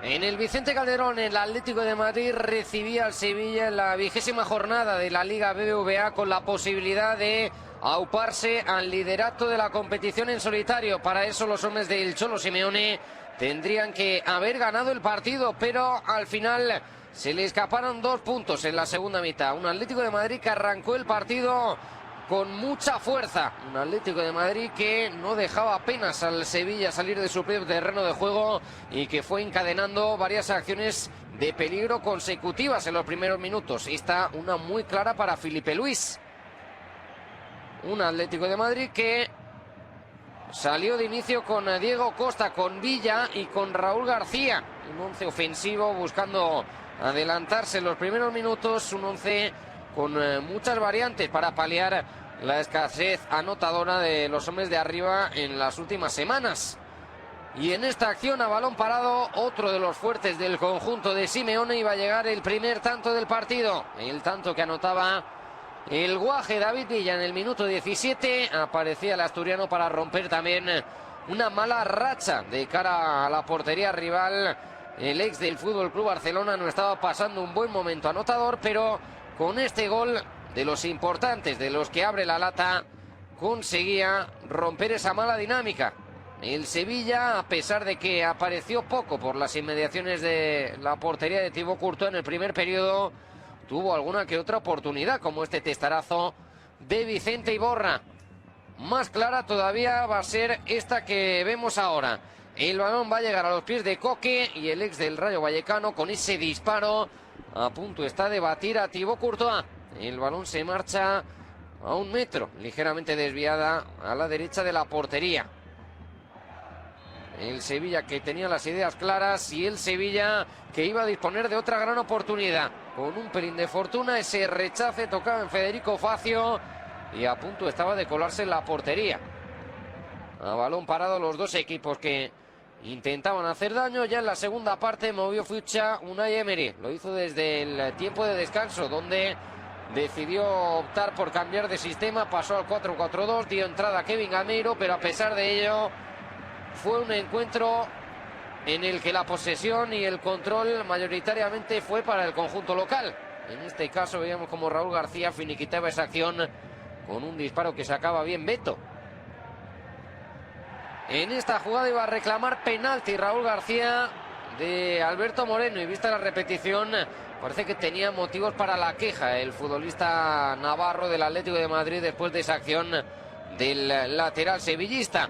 En el Vicente Calderón, el Atlético de Madrid recibía al Sevilla en la 20ª jornada de la Liga BBVA con la posibilidad de auparse al liderato de la competición en solitario. Para eso los hombres del Cholo Simeone tendrían que haber ganado el partido, pero al final se le escaparon 2 puntos en la segunda mitad. Un Atlético de Madrid que arrancó el partido con mucha fuerza, un Atlético de Madrid que no dejaba apenas al Sevilla salir de su propio terreno de juego y que fue encadenando varias acciones de peligro consecutivas en los primeros minutos. Esta una muy clara para Filipe Luis. Un Atlético de Madrid que salió de inicio con Diego Costa, con Villa y con Raúl García. Un once ofensivo buscando adelantarse en los primeros minutos, un once con muchas variantes para paliar la escasez anotadora de los hombres de arriba en las últimas semanas. Y en esta acción a balón parado, otro de los fuertes del conjunto de Simeone, iba a llegar el primer tanto del partido. El tanto que anotaba el guaje David Villa en el minuto 17. Aparecía el asturiano para romper también una mala racha de cara a la portería rival. El ex del Fútbol Club Barcelona no estaba pasando un buen momento anotador, pero con este gol de los importantes, de los que abre la lata, conseguía romper esa mala dinámica. El Sevilla, a pesar de que apareció poco por las inmediaciones de la portería de Thibaut Courtois en el primer periodo, tuvo alguna que otra oportunidad, como este testarazo de Vicente Iborra. Más clara todavía va a ser esta que vemos ahora. El balón va a llegar a los pies de Coque y el ex del Rayo Vallecano, con ese disparo, a punto está de batir a Thibaut Courtois. El balón se marcha a 1 metro, ligeramente desviada a la derecha de la portería. El Sevilla que tenía las ideas claras y el Sevilla que iba a disponer de otra gran oportunidad. Con un pelín de fortuna, ese rechace tocaba en Federico Facio y a punto estaba de colarse en la portería. A balón parado los dos equipos que intentaban hacer daño. Ya en la segunda parte movió ficha Unai Emery. Lo hizo desde el tiempo de descanso, donde decidió optar por cambiar de sistema. Pasó al 4-4-2, dio entrada a Kevin Gameiro, pero a pesar de ello fue un encuentro en el que la posesión y el control mayoritariamente fue para el conjunto local. En este caso veíamos como Raúl García finiquitaba esa acción con un disparo que sacaba bien Beto. En esta jugada iba a reclamar penalti Raúl García de Alberto Moreno, y vista la repetición parece que tenía motivos para la queja el futbolista navarro del Atlético de Madrid después de esa acción del lateral sevillista.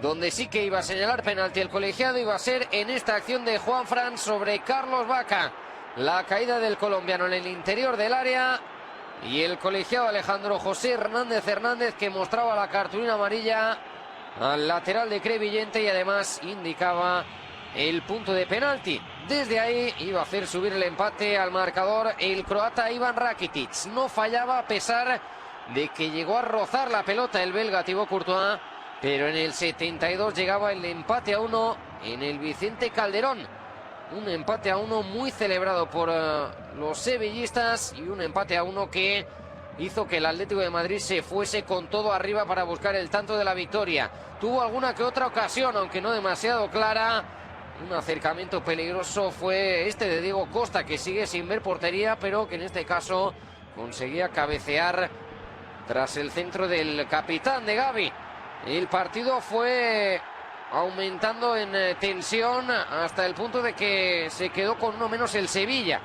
Donde sí que iba a señalar penalti el colegiado iba a ser en esta acción de Juanfran sobre Carlos Vaca. La caída del colombiano en el interior del área y el colegiado Alejandro José Hernández que mostraba la cartulina amarilla al lateral de Crevillente y además indicaba el punto de penalti. Desde ahí iba a hacer subir el empate al marcador el croata Ivan Rakitic. No fallaba a pesar de que llegó a rozar la pelota el belga Thibaut Courtois, pero en el 72 llegaba el empate a 1 en el Vicente Calderón. Un empate a 1 muy celebrado por los sevillistas y un empate a 1 que hizo que el Atlético de Madrid se fuese con todo arriba para buscar el tanto de la victoria. Tuvo alguna que otra ocasión, aunque no demasiado clara. Un acercamiento peligroso fue este de Diego Costa, que sigue sin ver portería, pero que en este caso conseguía cabecear tras el centro del capitán de Gavi. El partido fue aumentando en tensión hasta el punto de que se quedó con uno menos el Sevilla.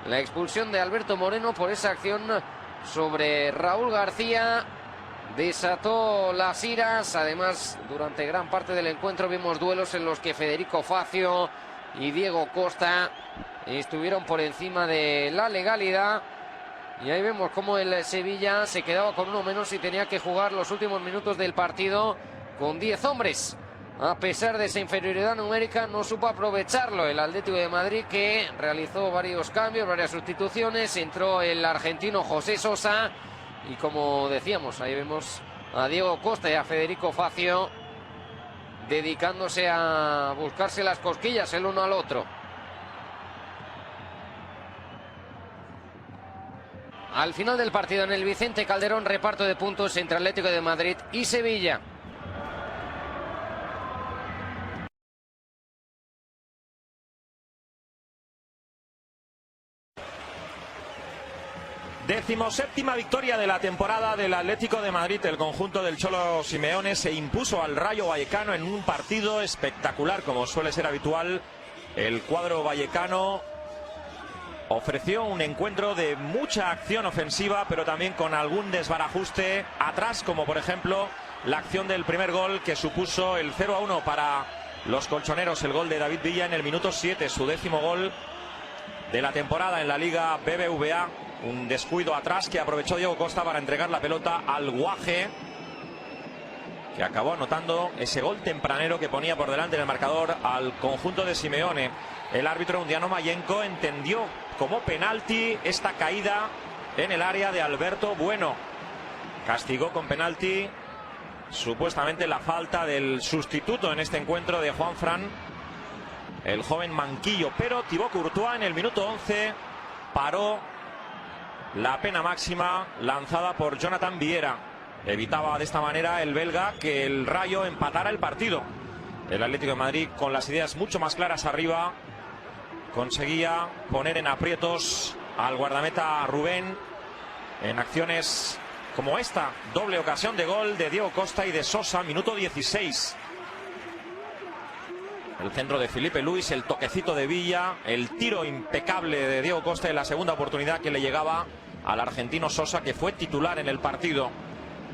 La expulsión de Alberto Moreno por esa acción sobre Raúl García desató las iras. Además, durante gran parte del encuentro vimos duelos en los que Federico Facio y Diego Costa estuvieron por encima de la legalidad. Y ahí vemos cómo el Sevilla se quedaba con uno menos y tenía que jugar los últimos minutos del partido con 10 hombres. A pesar de esa inferioridad numérica, no supo aprovecharlo el Atlético de Madrid, que realizó varios cambios, varias sustituciones. Entró el argentino José Sosa y, como decíamos, ahí vemos a Diego Costa y a Federico Facio dedicándose a buscarse las cosquillas el uno al otro. Al final del partido en el Vicente Calderón, reparto de puntos entre Atlético de Madrid y Sevilla. 17ª victoria de la temporada del Atlético de Madrid. El conjunto del Cholo Simeone se impuso al Rayo Vallecano en un partido espectacular, como suele ser habitual. El cuadro vallecano ofreció un encuentro de mucha acción ofensiva, pero también con algún desbarajuste atrás, como por ejemplo la acción del primer gol que supuso el 0-1 para los colchoneros, el gol de David Villa en el minuto 7, su 10º gol de la temporada en la Liga BBVA. Un descuido atrás que aprovechó Diego Costa para entregar la pelota al Guaje, que acabó anotando ese gol tempranero que ponía por delante en el marcador al conjunto de Simeone. El árbitro Undiano Mayenco entendió como penalti esta caída en el área de Alberto Bueno. Castigó con penalti supuestamente la falta del sustituto en este encuentro de Juanfran, el joven Manquillo, pero Thibaut Courtois en el minuto 11 paró la pena máxima lanzada por Jonathan Viera. Evitaba de esta manera el belga que el Rayo empatara el partido. El Atlético de Madrid, con las ideas mucho más claras arriba, conseguía poner en aprietos al guardameta Rubén en acciones como esta. Doble ocasión de gol de Diego Costa y de Sosa, minuto 16. El centro de Filipe Luis, el toquecito de Villa, el tiro impecable de Diego Costa en la segunda oportunidad que le llegaba al argentino Sosa, que fue titular en el partido.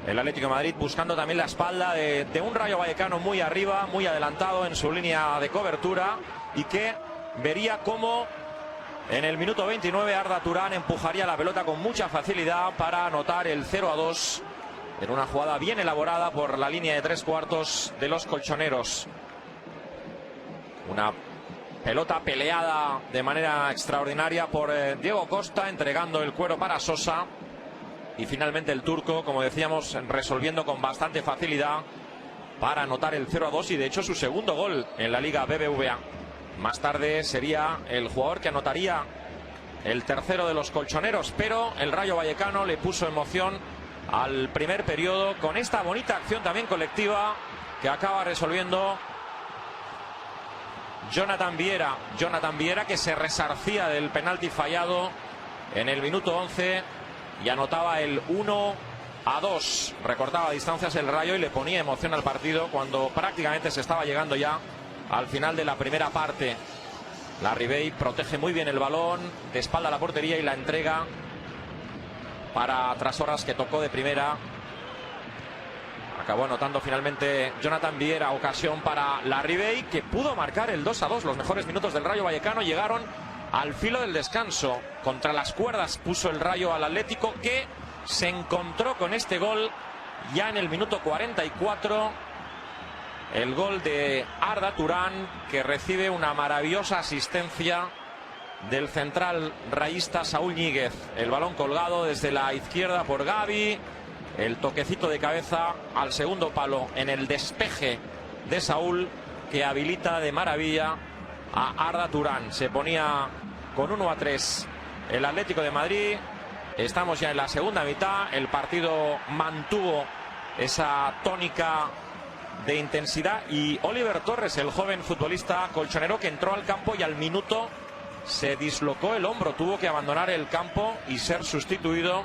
El Atlético de Madrid buscando también la espalda de un Rayo Vallecano muy arriba, muy adelantado en su línea de cobertura, y que vería cómo en el minuto 29 Arda Turán empujaría la pelota con mucha facilidad para anotar el 0-2 en una jugada bien elaborada por la línea de 3/4 de los colchoneros. Una pelota peleada de manera extraordinaria por Diego Costa, entregando el cuero para Sosa. Y finalmente el turco, como decíamos, resolviendo con bastante facilidad para anotar el 0-2 y de hecho su segundo gol en la Liga BBVA. Más tarde sería el jugador que anotaría el tercero de los colchoneros, pero el Rayo Vallecano le puso emoción al primer periodo con esta bonita acción también colectiva que acaba resolviendo Jonathan Viera. Jonathan Viera, que se resarcía del penalti fallado en el minuto 11 y anotaba el 1-2. Recortaba distancias el Rayo y le ponía emoción al partido cuando prácticamente se estaba llegando ya al final de la primera parte. Larribey protege muy bien el balón de espalda a la portería y la entrega para Trasorras, que tocó de primera. Acabó anotando finalmente Jonathan Viera, ocasión para Larribey, que pudo marcar el 2-2. Los mejores minutos del Rayo Vallecano llegaron al filo del descanso. Contra las cuerdas puso el Rayo al Atlético, que se encontró con este gol ya en el minuto 44. El gol de Arda Turán, que recibe una maravillosa asistencia del central rayista Saúl Ñíguez. El balón colgado desde la izquierda por Gavi. El toquecito de cabeza al segundo palo en el despeje de Saúl, que habilita de maravilla a Arda Turán. Se ponía con 1-3 el Atlético de Madrid. Estamos ya en la segunda mitad. El partido mantuvo esa tónica de intensidad y Oliver Torres, el joven futbolista colchonero, que entró al campo y al minuto se dislocó el hombro, tuvo que abandonar el campo y ser sustituido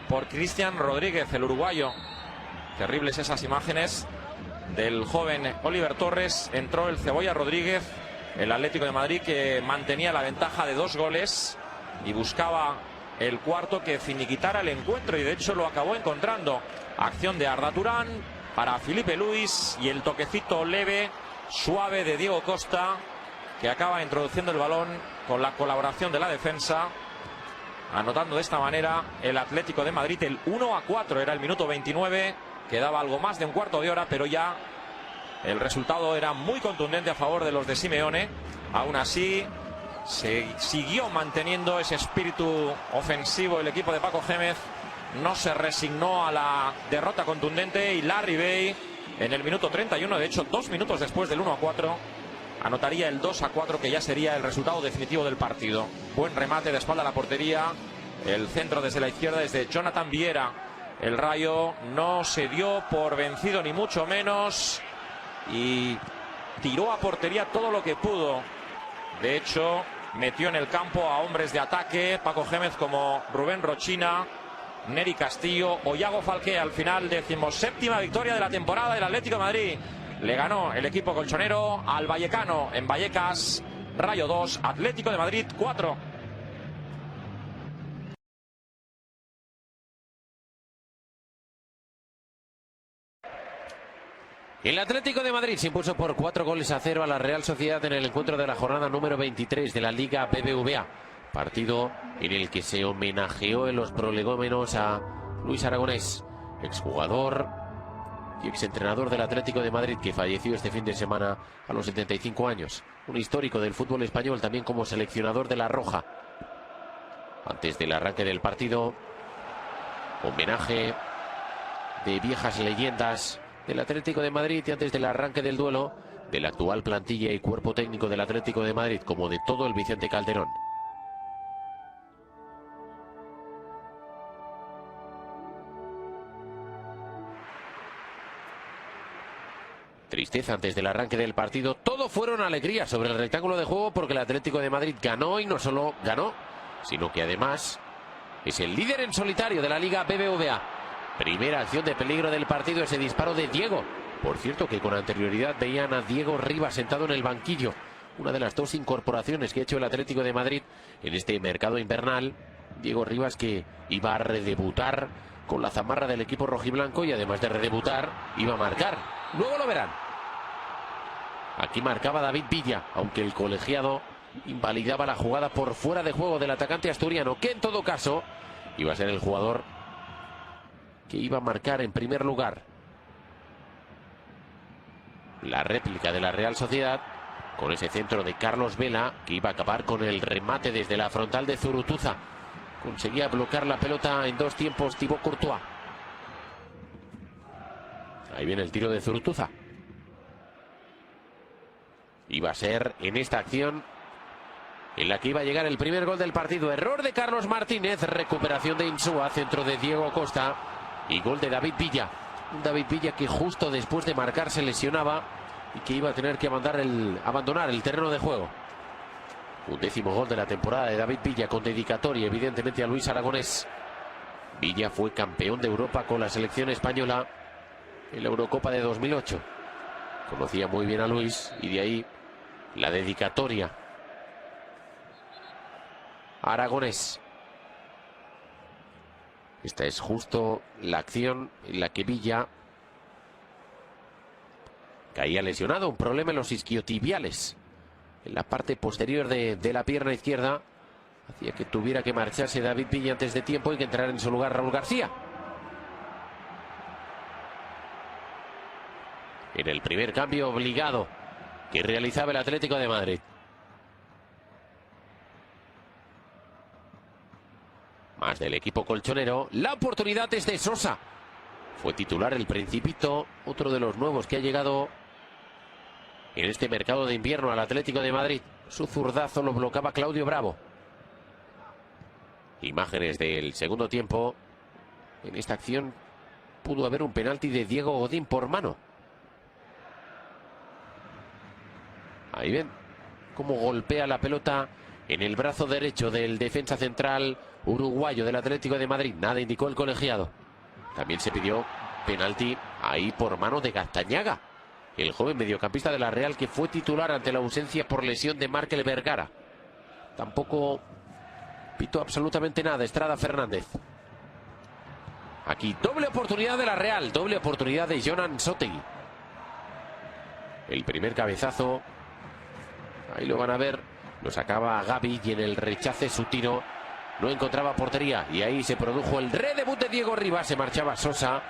por Cristian Rodríguez, el uruguayo. Terribles esas imágenes del joven Oliver Torres. Entró el Cebolla Rodríguez, el Atlético de Madrid, que mantenía la ventaja de 2 goles y buscaba el cuarto que finiquitara el encuentro, y de hecho lo acabó encontrando. Acción de Arda Turán para Filipe Luis y el toquecito leve, suave de Diego Costa, que acaba introduciendo el balón con la colaboración de la defensa, anotando de esta manera el Atlético de Madrid el 1-4. Era el minuto 29, quedaba algo más de un cuarto de hora, pero ya el resultado era muy contundente a favor de los de Simeone. Aún así se siguió manteniendo ese espíritu ofensivo el equipo de Paco Gémez. No se resignó a la derrota contundente, y Larribey en el minuto 31, de hecho 2 minutos después del 1-4, anotaría el 2-4, que ya sería el resultado definitivo del partido. Buen remate de espalda a la portería, el centro desde la izquierda desde Jonathan Viera. El Rayo no se dio por vencido ni mucho menos y tiró a portería todo lo que pudo. De hecho, metió en el campo a hombres de ataque Paco Gémez como Rubén Rochina, Neri Castillo o Iago Falqué. Al final, 17ª victoria de la temporada del Atlético de Madrid. Le ganó el equipo colchonero al Vallecano en Vallecas. Rayo 2, Atlético de Madrid 4. El Atlético de Madrid se impuso por 4-0 a la Real Sociedad en el encuentro de la jornada número 23 de la Liga BBVA. Partido en el que se homenajeó en los prolegómenos a Luis Aragonés, exjugador y exentrenador del Atlético de Madrid, que falleció este fin de semana a los 75 años. Un histórico del fútbol español, también como seleccionador de La Roja. Antes del arranque del partido, homenaje de viejas leyendas del Atlético de Madrid, y antes del arranque del duelo de la actual plantilla y cuerpo técnico del Atlético de Madrid, como de todo el Vicente Calderón. Tristeza antes del arranque del partido. Todo fueron alegrías sobre el rectángulo de juego, porque el Atlético de Madrid ganó, y no solo ganó, sino que además es el líder en solitario de la Liga BBVA. Primera acción de peligro del partido, ese disparo de Diego. Por cierto, que con anterioridad veían a Diego Rivas sentado en el banquillo. Una de las dos incorporaciones que ha hecho el Atlético de Madrid en este mercado invernal. Diego Rivas, que iba a redebutar con la zamarra del equipo rojiblanco, y además de redebutar, iba a marcar. Luego lo verán. Aquí marcaba David Villa, aunque el colegiado invalidaba la jugada por fuera de juego del atacante asturiano, que en todo caso iba a ser el jugador que iba a marcar en primer lugar. La réplica de la Real Sociedad, con ese centro de Carlos Vela, que iba a acabar con el remate desde la frontal de Zurutuza. Conseguía bloquear la pelota en dos tiempos Thibaut Courtois. Ahí viene el tiro de Zurutuza. Iba a ser en esta acción en la que iba a llegar el primer gol del partido. Error de Carlos Martínez, recuperación de Insúa, centro de Diego Costa y gol de David Villa. Un David Villa que justo después de marcar se lesionaba y que iba a tener que abandonar el terreno de juego. Un 10º gol de la temporada de David Villa, con dedicatoria evidentemente a Luis Aragonés. Villa fue campeón de Europa con la selección española en la Eurocopa de 2008. Conocía muy bien a Luis, y de ahí la dedicatoria a Aragonés. Esta es justo la acción en la que Villa caía lesionado, un problema en los isquiotibiales, en la parte posterior de la pierna izquierda. Hacía que tuviera que marcharse David Villa antes de tiempo y que entrara en su lugar Raúl García. En el primer cambio obligado que realizaba el Atlético de Madrid. Más del equipo colchonero. La oportunidad es de Sosa. Fue titular el Principito, otro de los nuevos que ha llegado en este mercado de invierno al Atlético de Madrid. Su zurdazo lo bloqueaba Claudio Bravo. Imágenes del segundo tiempo. En esta acción pudo haber un penalti de Diego Godín por mano. Ahí ven cómo golpea la pelota en el brazo derecho del defensa central uruguayo del Atlético de Madrid. Nada indicó el colegiado. También se pidió penalti ahí por mano de Gaztañaga, el joven mediocampista de la Real, que fue titular ante la ausencia por lesión de Markel Vergara. Tampoco pitó absolutamente nada Estrada Fernández. Aquí doble oportunidad de la Real, doble oportunidad de Jonan Sotegui. El primer cabezazo, ahí lo van a ver, lo sacaba Gavi, y en el rechace su tiro no encontraba portería, y ahí se produjo el redebut de Diego Rivas. Se marchaba Sosa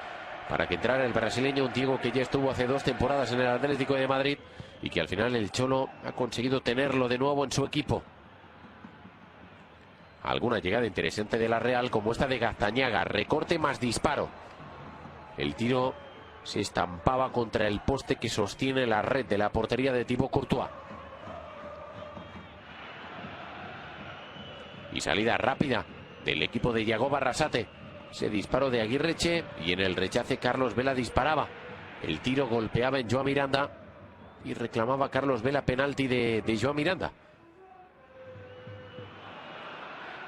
para que entrara el brasileño, un Diego que ya estuvo hace 2 temporadas en el Atlético de Madrid y que al final el Cholo ha conseguido tenerlo de nuevo en su equipo. Alguna llegada interesante de la Real, como esta de Gaztañaga, recorte más disparo. El tiro se estampaba contra el poste que sostiene la red de la portería de Thibaut Courtois. Y salida rápida del equipo de Yago Barrasate. Ese disparo de Aguirreche, y en el rechace Carlos Vela disparaba. El tiro golpeaba en Joan Miranda y reclamaba Carlos Vela penalti de Joan Miranda.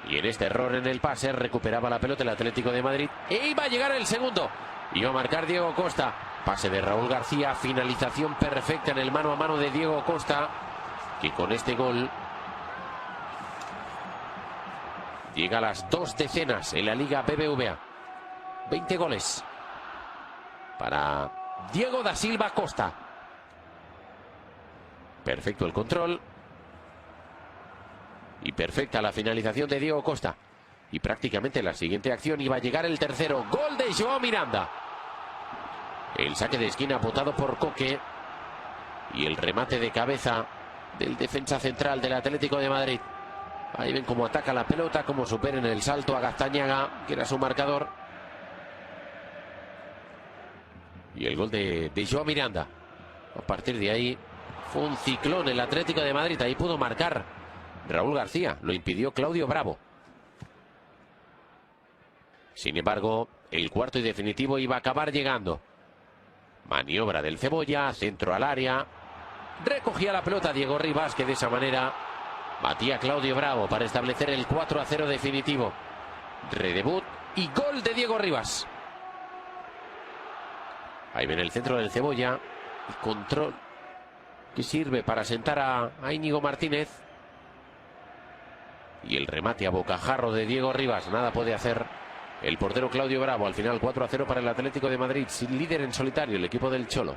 Y en este error en el pase recuperaba la pelota el Atlético de Madrid. E iba a llegar el segundo. Iba a marcar Diego Costa. Pase de Raúl García. Finalización perfecta en el mano a mano de Diego Costa. Que con este gol llega a las 2 decenas en la Liga BBVA. 20 goles para Diego da Silva Costa. Perfecto el control. Y perfecta la finalización de Diego Costa. Y prácticamente en la siguiente acción iba a llegar el tercero. Gol de Joao Miranda. El saque de esquina botado por Coque. Y el remate de cabeza del defensa central del Atlético de Madrid. Ahí ven cómo ataca la pelota, cómo supera en el salto a Gaztañaga, que era su marcador. Y el gol de Joao Miranda. A partir de ahí fue un ciclón el Atlético de Madrid. Ahí pudo marcar Raúl García, lo impidió Claudio Bravo. Sin embargo, el cuarto y definitivo iba a acabar llegando. Maniobra del Cebolla, centro al área. Recogía la pelota Diego Rivas, que de esa manera batía Claudio Bravo para establecer el 4-0 definitivo. Redebut y gol de Diego Rivas. Ahí ven el centro del Cebolla. El control que sirve para sentar a Íñigo Martínez. Y el remate a bocajarro de Diego Rivas. Nada puede hacer el portero Claudio Bravo. Al final 4-0 para el Atlético de Madrid. Sin líder en solitario el equipo del Cholo.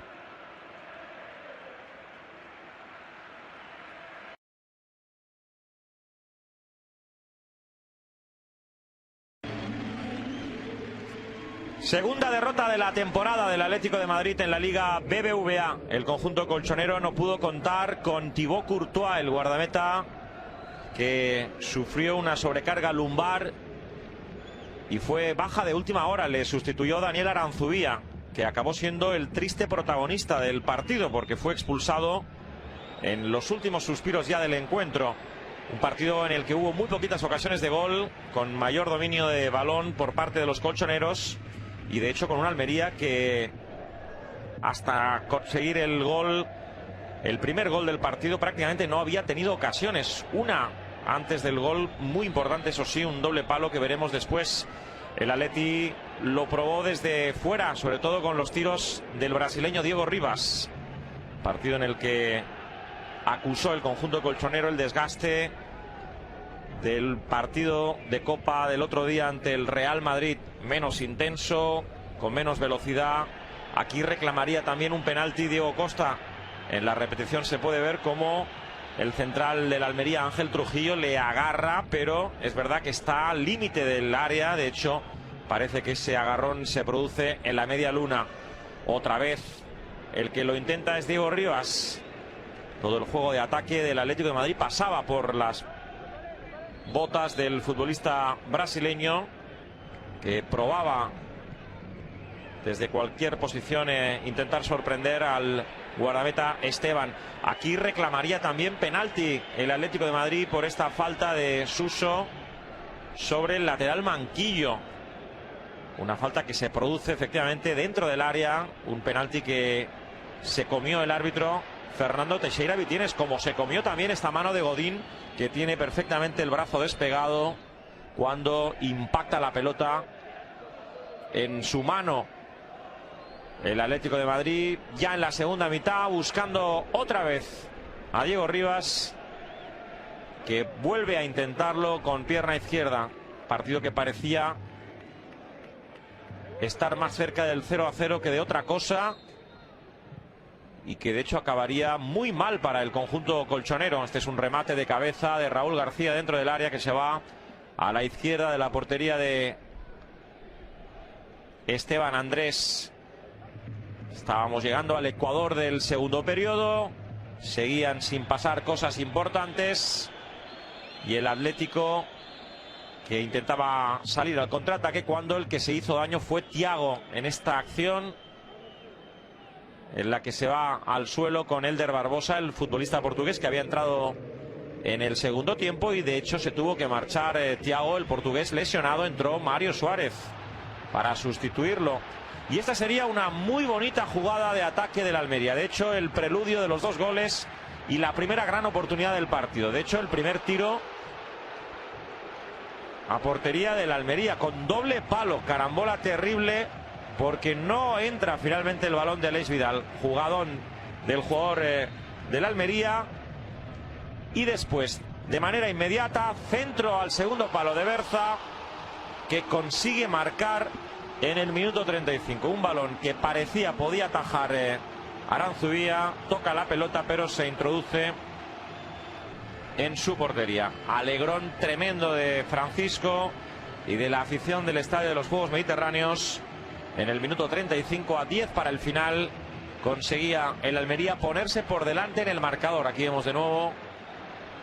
Segunda derrota de la temporada del Atlético de Madrid en la Liga BBVA. El conjunto colchonero no pudo contar con Thibaut Courtois, el guardameta que sufrió una sobrecarga lumbar y fue baja de última hora. Le sustituyó Daniel Aranzubía, que acabó siendo el triste protagonista del partido porque fue expulsado en los últimos suspiros ya del encuentro. Un partido en el que hubo muy poquitas ocasiones de gol, con mayor dominio de balón por parte de los colchoneros y de hecho con una Almería que hasta conseguir el gol, el primer gol del partido, prácticamente no había tenido ocasiones. Una antes del gol, muy importante, eso sí, un doble palo que veremos después. El Atleti lo probó desde fuera, sobre todo con los tiros del brasileño Diego Rivas. Partido en el que acusó el conjunto colchonero el desgaste del partido de Copa del otro día ante el Real Madrid. Menos intenso, con menos velocidad. Aquí reclamaría también un penalti Diego Costa. En la repetición se puede ver cómo el central de la Almería, Ángel Trujillo, le agarra, pero es verdad que está al límite del área. De hecho, parece que ese agarrón se produce en la media luna. Otra vez el que lo intenta es Diego Rivas. Todo el juego de ataque del Atlético de Madrid pasaba por las botas del futbolista brasileño, que probaba desde cualquier posición intentar sorprender al guardameta Esteban. Aquí reclamaría también penalti el Atlético de Madrid por esta falta de Suso sobre el lateral Manquillo. Una falta que se produce efectivamente dentro del área. Un penalti que se comió el árbitro Fernando Teixeira Vitienes, como se comió también esta mano de Godín, que tiene perfectamente el brazo despegado cuando impacta la pelota en su mano. El Atlético de Madrid ya en la segunda mitad buscando otra vez a Diego Rivas, que vuelve a intentarlo con pierna izquierda. Partido que parecía estar más cerca del 0-0 que de otra cosa, y que de hecho acabaría muy mal para el conjunto colchonero. Este es un remate de cabeza de Raúl García dentro del área que se va a la izquierda de la portería de Esteban Andrés. Estábamos llegando al Ecuador del segundo periodo. Seguían sin pasar cosas importantes. Y el Atlético, que intentaba salir al contraataque, cuando el que se hizo daño fue Thiago en esta acción, en la que se va al suelo con Elder Barbosa, el futbolista portugués que había entrado en el segundo tiempo, y de hecho se tuvo que marchar Thiago, el portugués lesionado. Entró Mario Suárez para sustituirlo. Y esta sería una muy bonita jugada de ataque del Almería. De hecho, el preludio de los dos goles y la primera gran oportunidad del partido. De hecho, el primer tiro a portería del Almería con doble palo, carambola terrible, porque no entra finalmente el balón de Aleix Vidal, jugadón del jugador del Almería. Y después, de manera inmediata, centro al segundo palo de Berza, que consigue marcar en el minuto 35. Un balón que parecía podía atajar Aranzubía, toca la pelota pero se introduce en su portería. Alegrón tremendo de Francisco y de la afición del Estadio de los Juegos Mediterráneos. En el minuto 35, a 10 para el final, conseguía el Almería ponerse por delante en el marcador. Aquí vemos de nuevo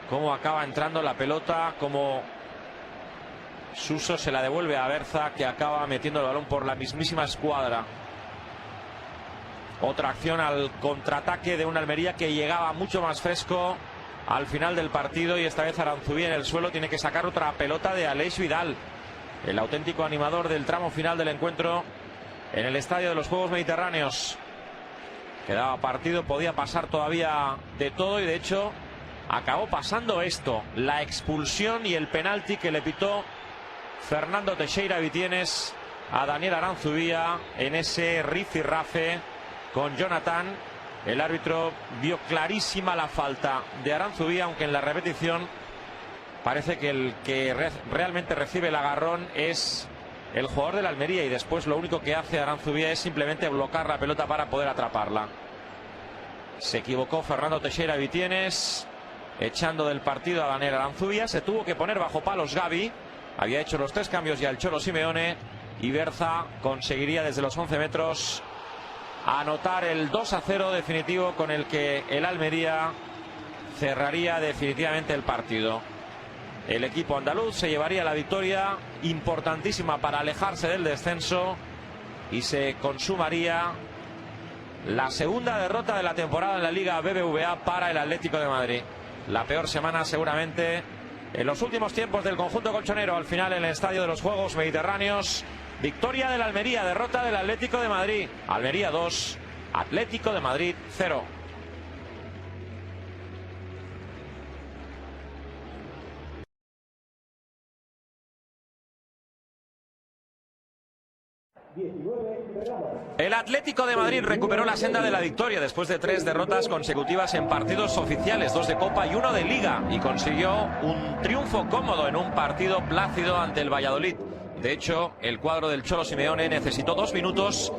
cómo acaba entrando la pelota, cómo Suso se la devuelve a Berza, que acaba metiendo el balón por la mismísima escuadra. Otra acción al contraataque de un Almería que llegaba mucho más fresco al final del partido, y esta vez Aranzubía en el suelo tiene que sacar otra pelota de Aleix Vidal, el auténtico animador del tramo final del encuentro en el Estadio de los Juegos Mediterráneos. Quedaba partido, podía pasar todavía de todo, y de hecho acabó pasando esto, la expulsión y el penalti que le pitó Fernando Teixeira Vitienes a Daniel Aranzubía en ese rifirrafe con Jonathan. El árbitro vio clarísima la falta de Aranzubía, aunque en la repetición parece que el que realmente recibe el agarrón es el jugador de la Almería, y después lo único que hace Aranzubía es simplemente bloquear la pelota para poder atraparla. Se equivocó Fernando Teixeira Vitienes, echando del partido a Daniel Aranzubía. Se tuvo que poner bajo palos Gavi, había hecho los 3 cambios ya el Cholo Simeone, y Berza conseguiría desde los 11 metros anotar el 2-0 definitivo, con el que el Almería cerraría definitivamente el partido. El equipo andaluz se llevaría la victoria importantísima para alejarse del descenso, y se consumaría la segunda derrota de la temporada en la Liga BBVA para el Atlético de Madrid. La peor semana seguramente en los últimos tiempos del conjunto colchonero. Al final, en el Estadio de los Juegos Mediterráneos, victoria del Almería, derrota del Atlético de Madrid. Almería 2, Atlético de Madrid 0. El Atlético de Madrid recuperó la senda de la victoria después de 3 derrotas consecutivas en partidos oficiales, 2 de Copa y 1 de Liga, y consiguió un triunfo cómodo en un partido plácido ante el Valladolid. De hecho, el cuadro del Cholo Simeone necesitó 2 minutos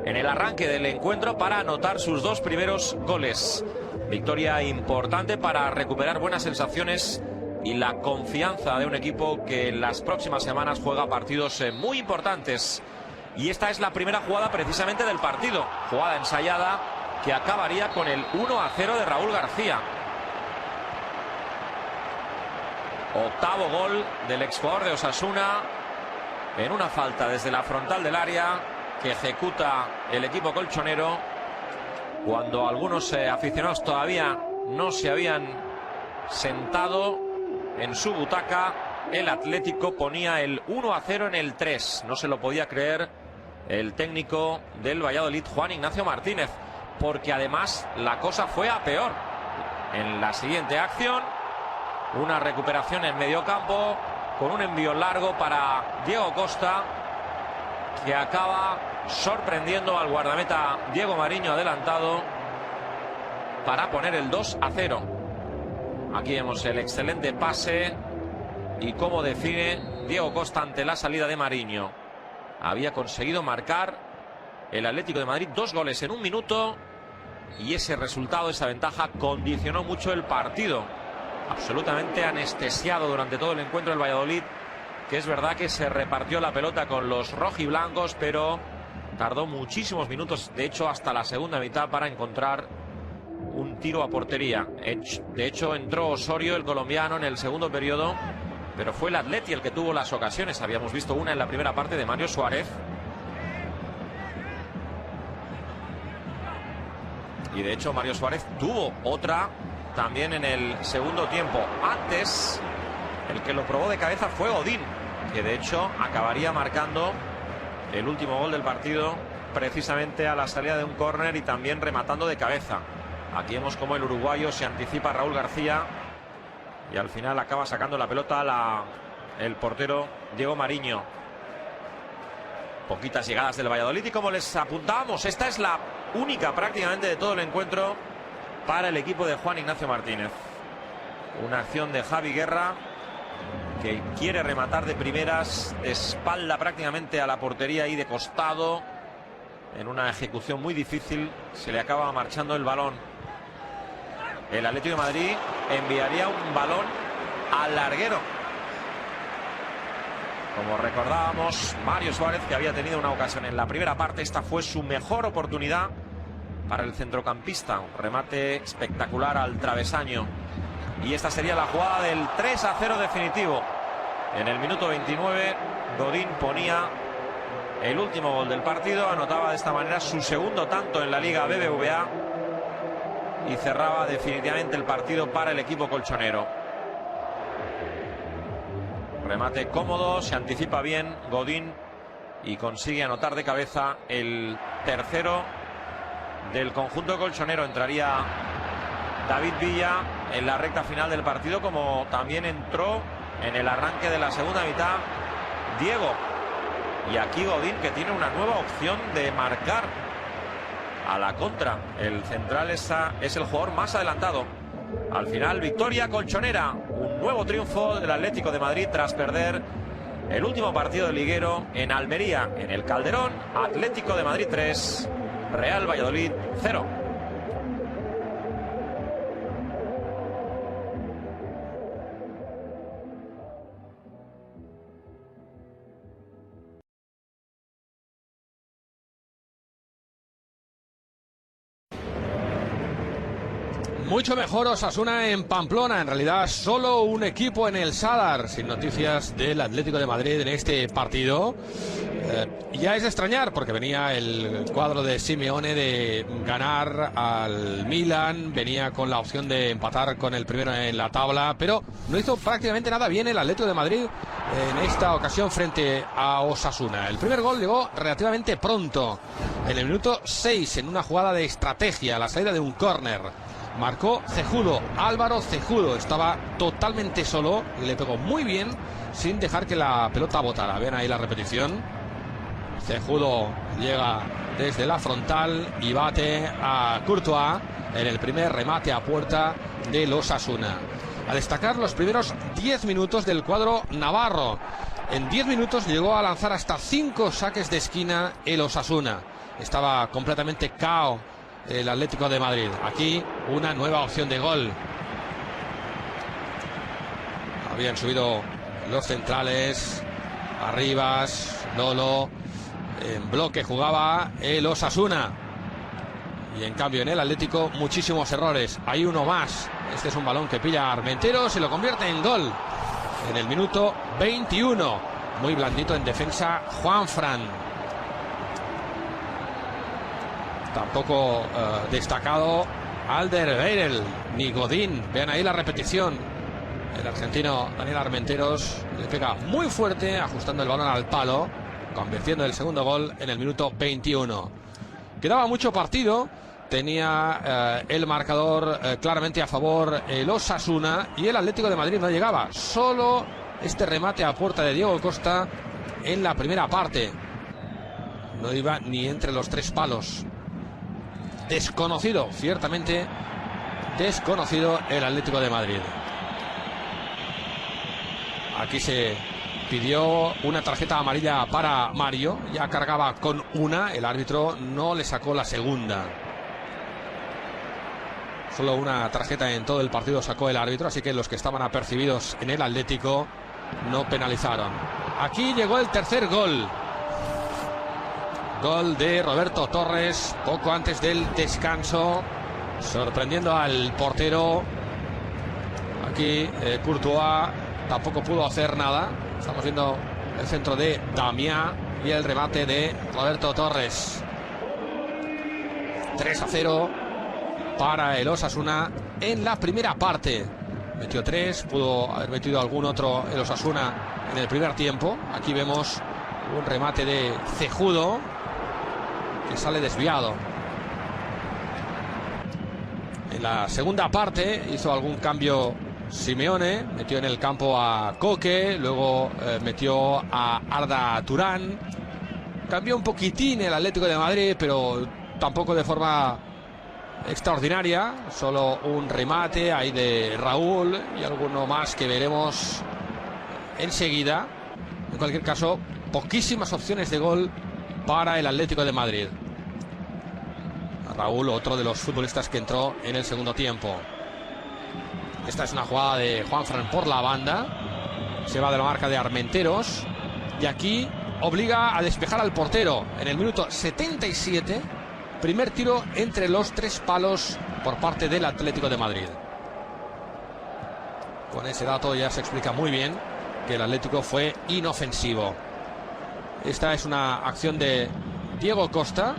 en el arranque del encuentro para anotar sus 2 primeros goles. Victoria importante para recuperar buenas sensaciones y la confianza de un equipo que en las próximas semanas juega partidos muy importantes. Y esta es la primera jugada precisamente del partido, jugada ensayada que acabaría con el 1-0 de Raúl García. Octavo gol del exjugador de Osasuna en una falta desde la frontal del área que ejecuta el equipo colchonero cuando algunos aficionados todavía no se habían sentado en su butaca. El Atlético ponía el 1-0 en el 3. No se lo podía creer el técnico del Valladolid, Juan Ignacio Martínez, porque además la cosa fue a peor. En la siguiente acción, una recuperación en medio campo con un envío largo para Diego Costa, que acaba sorprendiendo al guardameta Diego Mariño adelantado para poner el 2-0. Aquí vemos el excelente pase y cómo define Diego Costa ante la salida de Mariño. Había conseguido marcar el Atlético de Madrid 2 goles en 1 minuto, y ese resultado, esa ventaja, condicionó mucho el partido. Absolutamente anestesiado durante todo el encuentro el Valladolid, que es verdad que se repartió la pelota con los rojiblancos, pero tardó muchísimos minutos, de hecho hasta la segunda mitad, para encontrar un tiro a portería. De hecho entró Osorio, el colombiano, en el segundo periodo, pero fue el Atleti el que tuvo las ocasiones. Habíamos visto una en la primera parte de Mario Suárez, y de hecho Mario Suárez tuvo otra también en el segundo tiempo. Antes, el que lo probó de cabeza fue Godín, que de hecho acabaría marcando el último gol del partido precisamente a la salida de un córner y también rematando de cabeza. Aquí vemos cómo el uruguayo se anticipa a Raúl García y al final acaba sacando la pelota a la el portero Diego Mariño. Poquitas llegadas del Valladolid y como les apuntábamos, esta es la única prácticamente de todo el encuentro para el equipo de Juan Ignacio Martínez. Una acción de Javi Guerra que quiere rematar de primeras, de espalda prácticamente a la portería y de costado. En una ejecución muy difícil se le acaba marchando el balón. El Atlético de Madrid enviaría un balón al larguero. Como recordábamos, Mario Suárez, que había tenido una ocasión en la primera parte, esta fue su mejor oportunidad para el centrocampista. Un remate espectacular al travesaño. Y esta sería la jugada del 3-0 definitivo. En el minuto 29, Godín ponía el último gol del partido, anotaba de esta manera su segundo tanto en la Liga BBVA y cerraba definitivamente el partido para el equipo colchonero. Remate cómodo, se anticipa bien Godín y consigue anotar de cabeza el tercero del conjunto colchonero. Entraría David Villa en la recta final del partido, como también entró en el arranque de la segunda mitad Diego. Y aquí Godín, que tiene una nueva opción de marcar a la contra. El central es el jugador más adelantado. Al final, victoria colchonera. Un nuevo triunfo del Atlético de Madrid tras perder el último partido de liguero en Almería, en el Calderón. Atlético de Madrid 3, Real Valladolid 0. Mucho mejor Osasuna en Pamplona. En realidad solo un equipo en el Sadar. Sin noticias del Atlético de Madrid en este partido. Ya es de extrañar porque venía el cuadro de Simeone de ganar al Milan. Venía con la opción de empatar con el primero en la tabla. Pero no hizo prácticamente nada bien el Atlético de Madrid en esta ocasión frente a Osasuna. El primer gol llegó relativamente pronto. En el minuto 6 en una jugada de estrategia a la salida de un córner. Marcó Cejudo, Álvaro Cejudo. Estaba totalmente solo y le pegó muy bien sin dejar que la pelota botara. Ven ahí la repetición. Cejudo llega desde la frontal y bate a Courtois en el primer remate a puerta del Osasuna. A destacar los primeros 10 minutos del cuadro navarro. En 10 minutos llegó a lanzar hasta 5 saques de esquina el Osasuna. Estaba completamente cao el Atlético de Madrid. Aquí una nueva opción de gol. Habían subido los centrales, Arribas, Lolo. En bloque jugaba el Osasuna. Y en cambio en el Atlético muchísimos errores. Hay uno más. Este es un balón que pilla Armenteros y lo convierte en gol. En el minuto 21. Muy blandito en defensa Juanfran. Tampoco destacado Alderweireld ni Godín. Vean ahí la repetición. El argentino Daniel Armenteros le pega muy fuerte, ajustando el balón al palo, convirtiendo el segundo gol en el minuto 21. Quedaba mucho partido. Tenía el marcador claramente a favor el Osasuna y el Atlético de Madrid no llegaba. Solo este remate a puerta de Diego Costa en la primera parte. No iba ni entre los 3 palos. Desconocido, ciertamente desconocido el Atlético de Madrid. Aquí se pidió una tarjeta amarilla para Mario. Ya cargaba con una, el árbitro no le sacó la segunda. Solo una tarjeta en todo el partido sacó el árbitro, así que los que estaban apercibidos en el Atlético no penalizaron. Aquí llegó el tercer gol. Gol de Roberto Torres poco antes del descanso, sorprendiendo al portero. Aquí Courtois tampoco pudo hacer nada. Estamos viendo el centro de Damián y el remate de Roberto Torres. 3-0 para el Osasuna en la primera parte. Metió 3, pudo haber metido algún otro el Osasuna en el primer tiempo. Aquí vemos un remate de Cejudo que sale desviado. En la segunda parte hizo algún cambio Simeone, metió en el campo a Koke, luego metió a Arda Turán. Cambió un poquitín el Atlético de Madrid, pero tampoco de forma extraordinaria. Solo un remate ahí de Raúl y alguno más que veremos enseguida. En cualquier caso, poquísimas opciones de gol para el Atlético de Madrid. Raúl, otro de los futbolistas que entró en el segundo tiempo. Esta es una jugada de Juanfran por la banda. Se va de la marca de Armenteros. Y aquí obliga a despejar al portero en el minuto 77. Primer tiro entre los 3 palos por parte del Atlético de Madrid. Con ese dato ya se explica muy bien que el Atlético fue inofensivo. Esta es una acción de Diego Costa.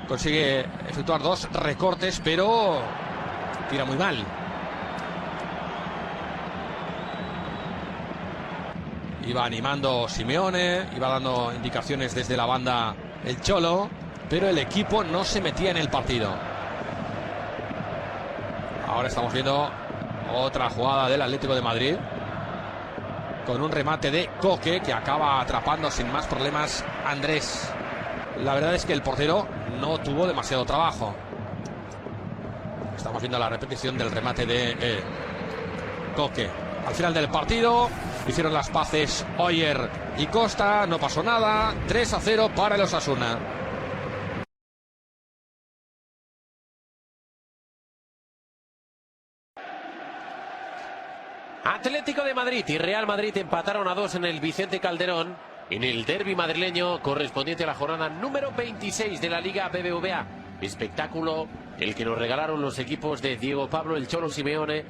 Consigue efectuar 2 recortes, pero tira muy mal. Iba animando Simeone, iba dando indicaciones desde la banda el Cholo, pero el equipo no se metía en el partido. Ahora estamos viendo otra jugada del Atlético de Madrid, con un remate de Koke que acaba atrapando sin más problemas a Andrés. La verdad es que el portero no tuvo demasiado trabajo. Estamos viendo la repetición del remate de Koke. Al final del partido hicieron las paces Oyer y Costa, no pasó nada. 3-0 para el Osasuna. Atlético de Madrid y Real Madrid empataron a 2 en el Vicente Calderón, en el derbi madrileño correspondiente a la jornada número 26 de la Liga BBVA. Espectáculo el que nos regalaron los equipos de Diego Pablo, el Cholo Simeone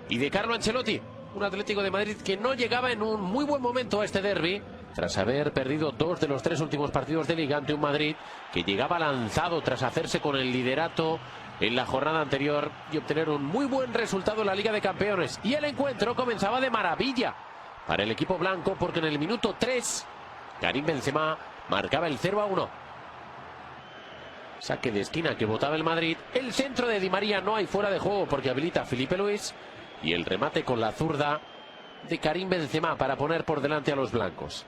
y de Carlo Ancelotti. Un Atlético de Madrid que no llegaba en un muy buen momento a este derbi, tras haber perdido 2 de los 3 últimos partidos de Liga ante un Madrid que llegaba lanzado tras hacerse con el liderato en la jornada anterior y obtener un muy buen resultado en la Liga de Campeones. Y el encuentro comenzaba de maravilla para el equipo blanco, porque en el minuto 3 Karim Benzema marcaba el 0-1. Saque de esquina que botaba el Madrid. El centro de Di María, no hay fuera de juego porque habilita a Felipe Luis. Y el remate con la zurda de Karim Benzema para poner por delante a los blancos.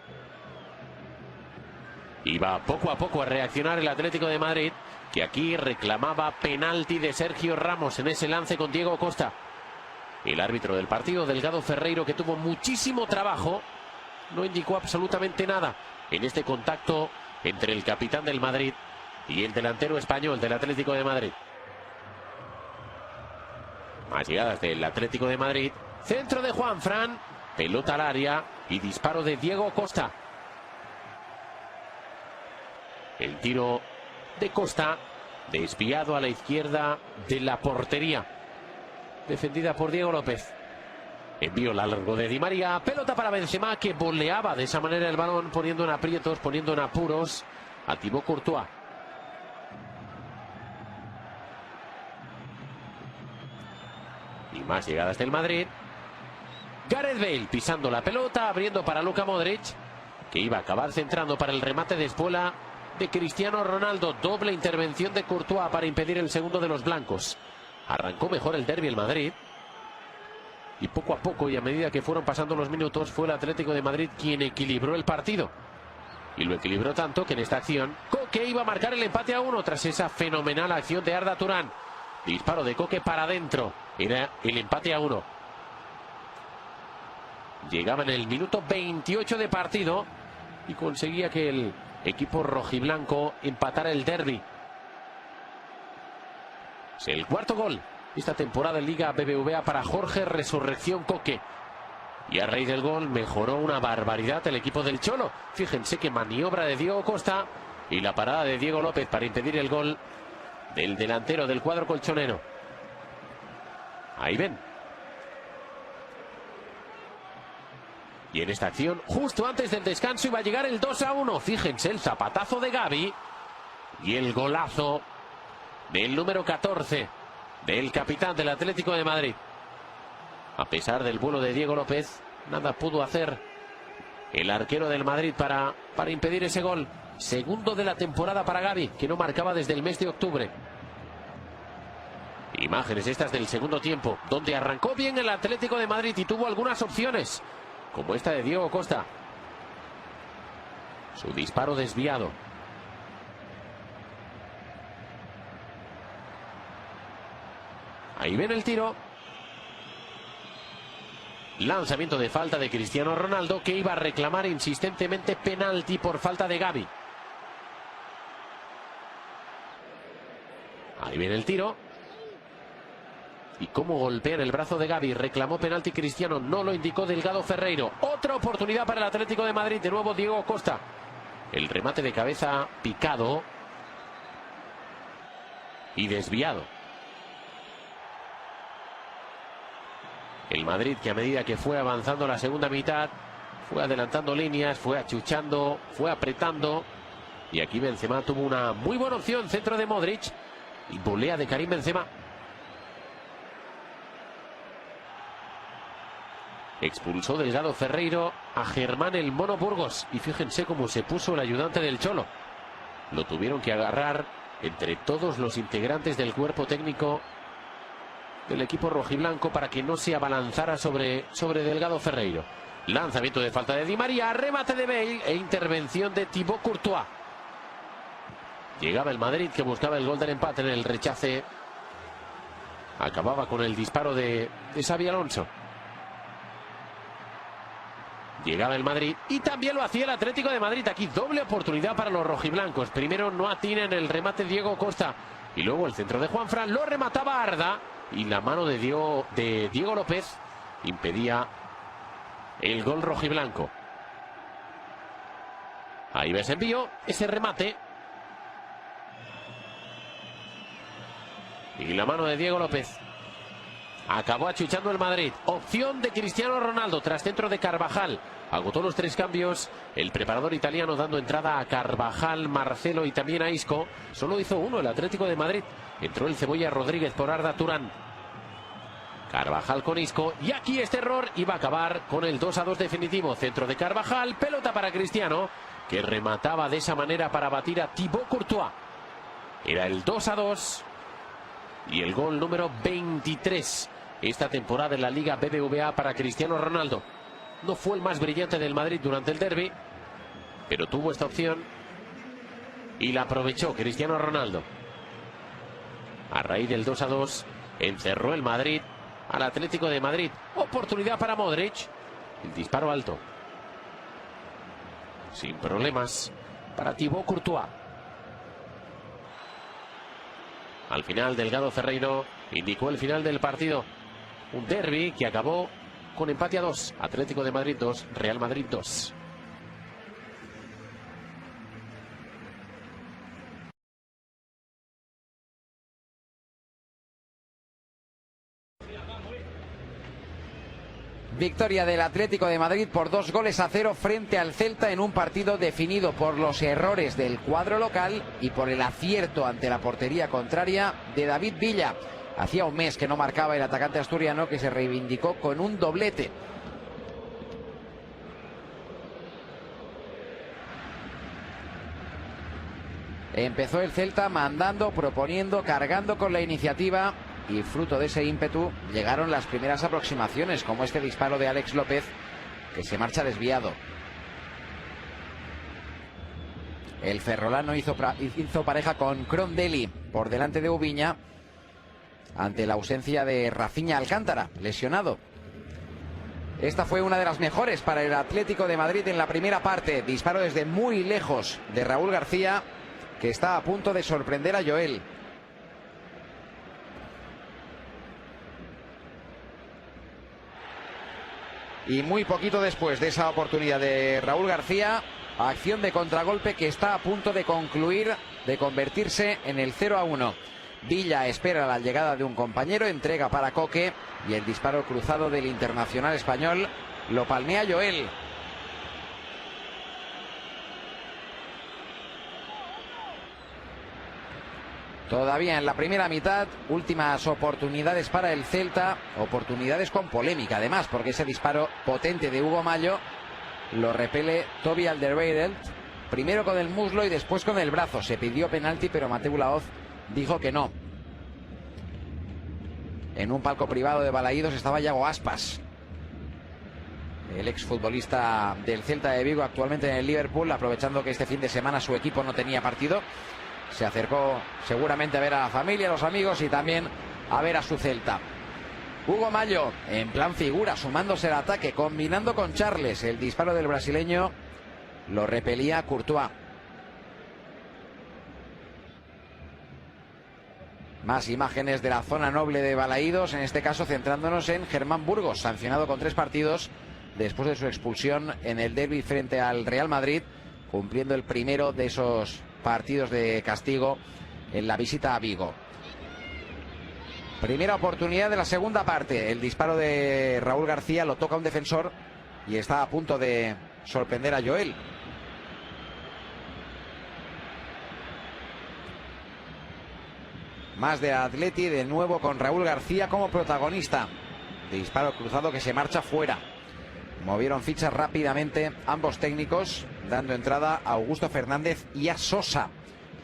Iba poco a poco a reaccionar el Atlético de Madrid, que aquí reclamaba penalti de Sergio Ramos en ese lance con Diego Costa. El árbitro del partido, Delgado Ferreiro, que tuvo muchísimo trabajo, no indicó absolutamente nada en este contacto entre el capitán del Madrid y el delantero español del Atlético de Madrid. Más llegadas del Atlético de Madrid. Centro de Juanfran, pelota al área y disparo de Diego Costa. El tiro de Costa, desviado a la izquierda de la portería, defendida por Diego López. Envío largo de Di María, pelota para Benzema, que voleaba de esa manera el balón, poniendo en aprietos, poniendo en apuros a Thibaut Courtois. Y más llegadas del Madrid. Gareth Bale pisando la pelota, abriendo para Luka Modric, que iba a acabar centrando para el remate de espuela de Cristiano Ronaldo. Doble intervención de Courtois para impedir el segundo de los blancos. Arrancó mejor el derbi el Madrid, y poco a poco y a medida que fueron pasando los minutos fue el Atlético de Madrid quien equilibró el partido. Y lo equilibró tanto que en esta acción Koke iba a marcar el empate a 1 tras esa fenomenal acción de Arda Turán. Disparo de Koke para adentro. Era el empate a 1. Llegaba en el minuto 28 de partido y conseguía que el equipo rojiblanco empatara el derbi. Es el cuarto gol esta temporada en Liga BBVA para Jorge Resurrección Koke. Y a raíz del gol mejoró una barbaridad el equipo del Cholo. Fíjense que maniobra de Diego Costa y la parada de Diego López para impedir el gol del delantero del cuadro colchonero. Ahí ven. Y en esta acción, justo antes del descanso, iba a llegar el 2-1. Fíjense el zapatazo de Gavi y el golazo del número 14 del capitán del Atlético de Madrid. A pesar del vuelo de Diego López, nada pudo hacer el arquero del Madrid para impedir ese gol. Segundo de la temporada para Gavi, que no marcaba desde el mes de octubre. Imágenes estas del segundo tiempo, donde arrancó bien el Atlético de Madrid y tuvo algunas opciones, como esta de Diego Costa. Su disparo desviado. Ahí ven el tiro. Lanzamiento de falta de Cristiano Ronaldo, que iba a reclamar insistentemente penalti por falta de Gavi. Ahí viene el tiro. Y cómo golpean el brazo de Gavi. Reclamó penalti Cristiano, no lo indicó Delgado Ferreiro. Otra oportunidad para el Atlético de Madrid. De nuevo Diego Costa. El remate de cabeza picado y desviado. El Madrid, que a medida que fue avanzando la segunda mitad, fue adelantando líneas, fue achuchando, fue apretando. Y aquí Benzema tuvo una muy buena opción, centro de Modric y volea de Karim Benzema. Expulsó Delgado Ferreiro a Germán el Mono Burgos. Y fíjense cómo se puso el ayudante del Cholo. Lo tuvieron que agarrar entre todos los integrantes del cuerpo técnico del equipo rojiblanco para que no se abalanzara sobre Delgado Ferreiro. Lanzamiento de falta de Di María, remate de Bale e intervención de Thibaut Courtois. Llegaba el Madrid, que buscaba el gol del empate en el rechace. Acababa con el disparo de Xabi Alonso. Llegaba el Madrid y también lo hacía el Atlético de Madrid. Aquí doble oportunidad para los rojiblancos. Primero no atina en el remate Diego Costa y luego el centro de Juanfran. Lo remataba Arda y la mano de Diego López impedía el gol rojiblanco. Ahí ves envío, ese remate. Y la mano de Diego López. Acabó achuchando el Madrid. Opción de Cristiano Ronaldo tras centro de Carvajal. Agotó los 3 cambios el preparador italiano, dando entrada a Carvajal, Marcelo y también a Isco. Solo hizo uno el Atlético de Madrid. Entró el Cebolla Rodríguez por Arda Turán. Carvajal con Isco. Y aquí este error iba a acabar con el 2-2 definitivo. Centro de Carvajal. Pelota para Cristiano, que remataba de esa manera para batir a Thibaut Courtois. Era el 2-2. Y el gol número 23 esta temporada en la Liga BBVA para Cristiano Ronaldo. No fue el más brillante del Madrid durante el derbi, pero tuvo esta opción y la aprovechó Cristiano Ronaldo. A raíz del 2-2 encerró el Madrid al Atlético de Madrid. Oportunidad para Modric. El disparo alto. Sin problemas para Thibaut Courtois. Al final Delgado Ferreiro indicó el final del partido. Un derbi que acabó con empate a 2. Atlético de Madrid 2, Real Madrid 2. Victoria del Atlético de Madrid por 2-0 frente al Celta en un partido definido por los errores del cuadro local y por el acierto ante la portería contraria de David Villa. Hacía un mes que no marcaba el atacante asturiano, que se reivindicó con un doblete. Empezó el Celta mandando, proponiendo, cargando con la iniciativa. Y fruto de ese ímpetu llegaron las primeras aproximaciones, como este disparo de Alex López, que se marcha desviado. El ferrolano hizo pareja con Crondelli por delante de Ubiña, ante la ausencia de Rafinha Alcántara, lesionado. Esta fue una de las mejores para el Atlético de Madrid en la primera parte. Disparo desde muy lejos de Raúl García, que está a punto de sorprender a Joel. Y muy poquito después de esa oportunidad de Raúl García, acción de contragolpe que está a punto de concluir, de convertirse en el 0-1. Villa espera la llegada de un compañero, entrega para Coque y el disparo cruzado del internacional español lo palmea Joel. Todavía en la primera mitad, últimas oportunidades para el Celta, oportunidades con polémica además, porque ese disparo potente de Hugo Mallo lo repele Toby Alderweireld, primero con el muslo y después con el brazo. Se pidió penalti, pero Mateu Laoz dijo que no. En un palco privado de Balaídos estaba Iago Aspas, el exfutbolista del Celta de Vigo, actualmente en el Liverpool, aprovechando que este fin de semana su equipo no tenía partido. Se acercó seguramente a ver a la familia, a los amigos y también a ver a su Celta. Hugo Mallo, en plan figura, sumándose al ataque, combinando con Charles. El disparo del brasileño lo repelía Courtois. Más imágenes de la zona noble de Balaídos, en este caso centrándonos en Germán Burgos, sancionado con 3 partidos después de su expulsión en el derbi frente al Real Madrid, cumpliendo el primero de esos partidos de castigo en la visita a Vigo. Primera oportunidad de la segunda parte. El disparo de Raúl García lo toca un defensor y está a punto de sorprender a Joel. Más de Atleti, de nuevo con Raúl García como protagonista. Disparo cruzado que se marcha fuera. Movieron fichas rápidamente ambos técnicos, dando entrada a Augusto Fernández y a Sosa.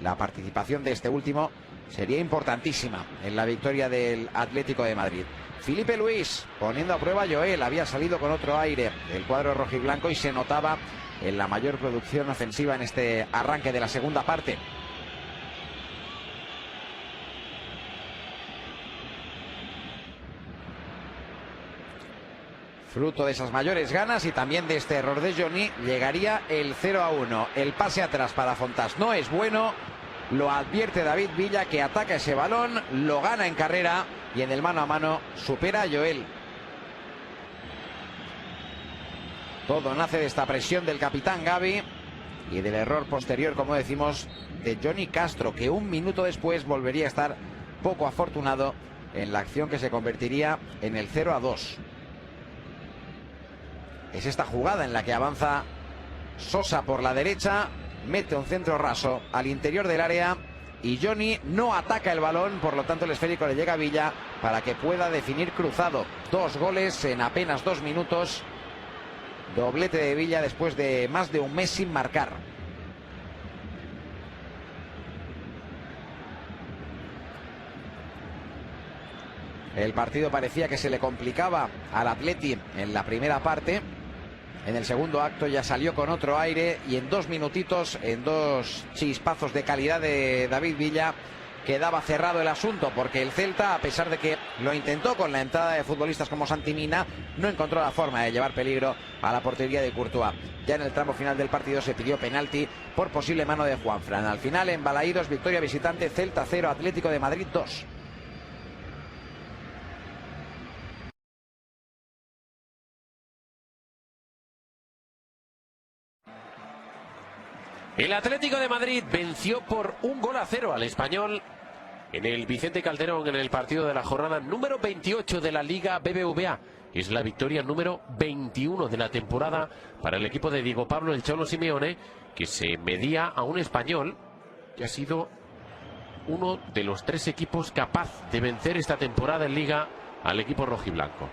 La participación de este último sería importantísima en la victoria del Atlético de Madrid. Filipe Luis poniendo a prueba a Joel. Había salido con otro aire el cuadro rojiblanco y se notaba en la mayor producción ofensiva en este arranque de la segunda parte. Fruto de esas mayores ganas y también de este error de Johnny, llegaría el 0-1. El pase atrás para Fontás no es bueno. Lo advierte David Villa, que ataca ese balón, lo gana en carrera y en el mano a mano supera a Joel. Todo nace de esta presión del capitán Gavi y del error posterior, como decimos, de Johnny Castro, que un minuto después volvería a estar poco afortunado en la acción que se convertiría en el 0-2. Es esta jugada en la que avanza Sosa por la derecha, mete un centro raso al interior del área y Johnny no ataca el balón, por lo tanto el esférico le llega a Villa para que pueda definir cruzado. 2 goles en apenas 2 minutos. Doblete de Villa después de más de un mes sin marcar. El partido parecía que se le complicaba al Atleti en la primera parte. En el segundo acto ya salió con otro aire y en 2 minutitos, en 2 chispazos de calidad de David Villa, quedaba cerrado el asunto, porque el Celta, a pesar de que lo intentó con la entrada de futbolistas como Santi Mina, no encontró la forma de llevar peligro a la portería de Courtois. Ya en el tramo final del partido se pidió penalti por posible mano de Juanfran. Al final, en Balaídos, victoria visitante, Celta 0, Atlético de Madrid 2. El Atlético de Madrid venció por 1-0 al Español en el Vicente Calderón en el partido de la jornada número 28 de la Liga BBVA. Es la victoria número 21 de la temporada para el equipo de Diego Pablo el Cholo Simeone, que se medía a un Español que ha sido uno de los 3 equipos capaz de vencer esta temporada en Liga al equipo rojiblanco.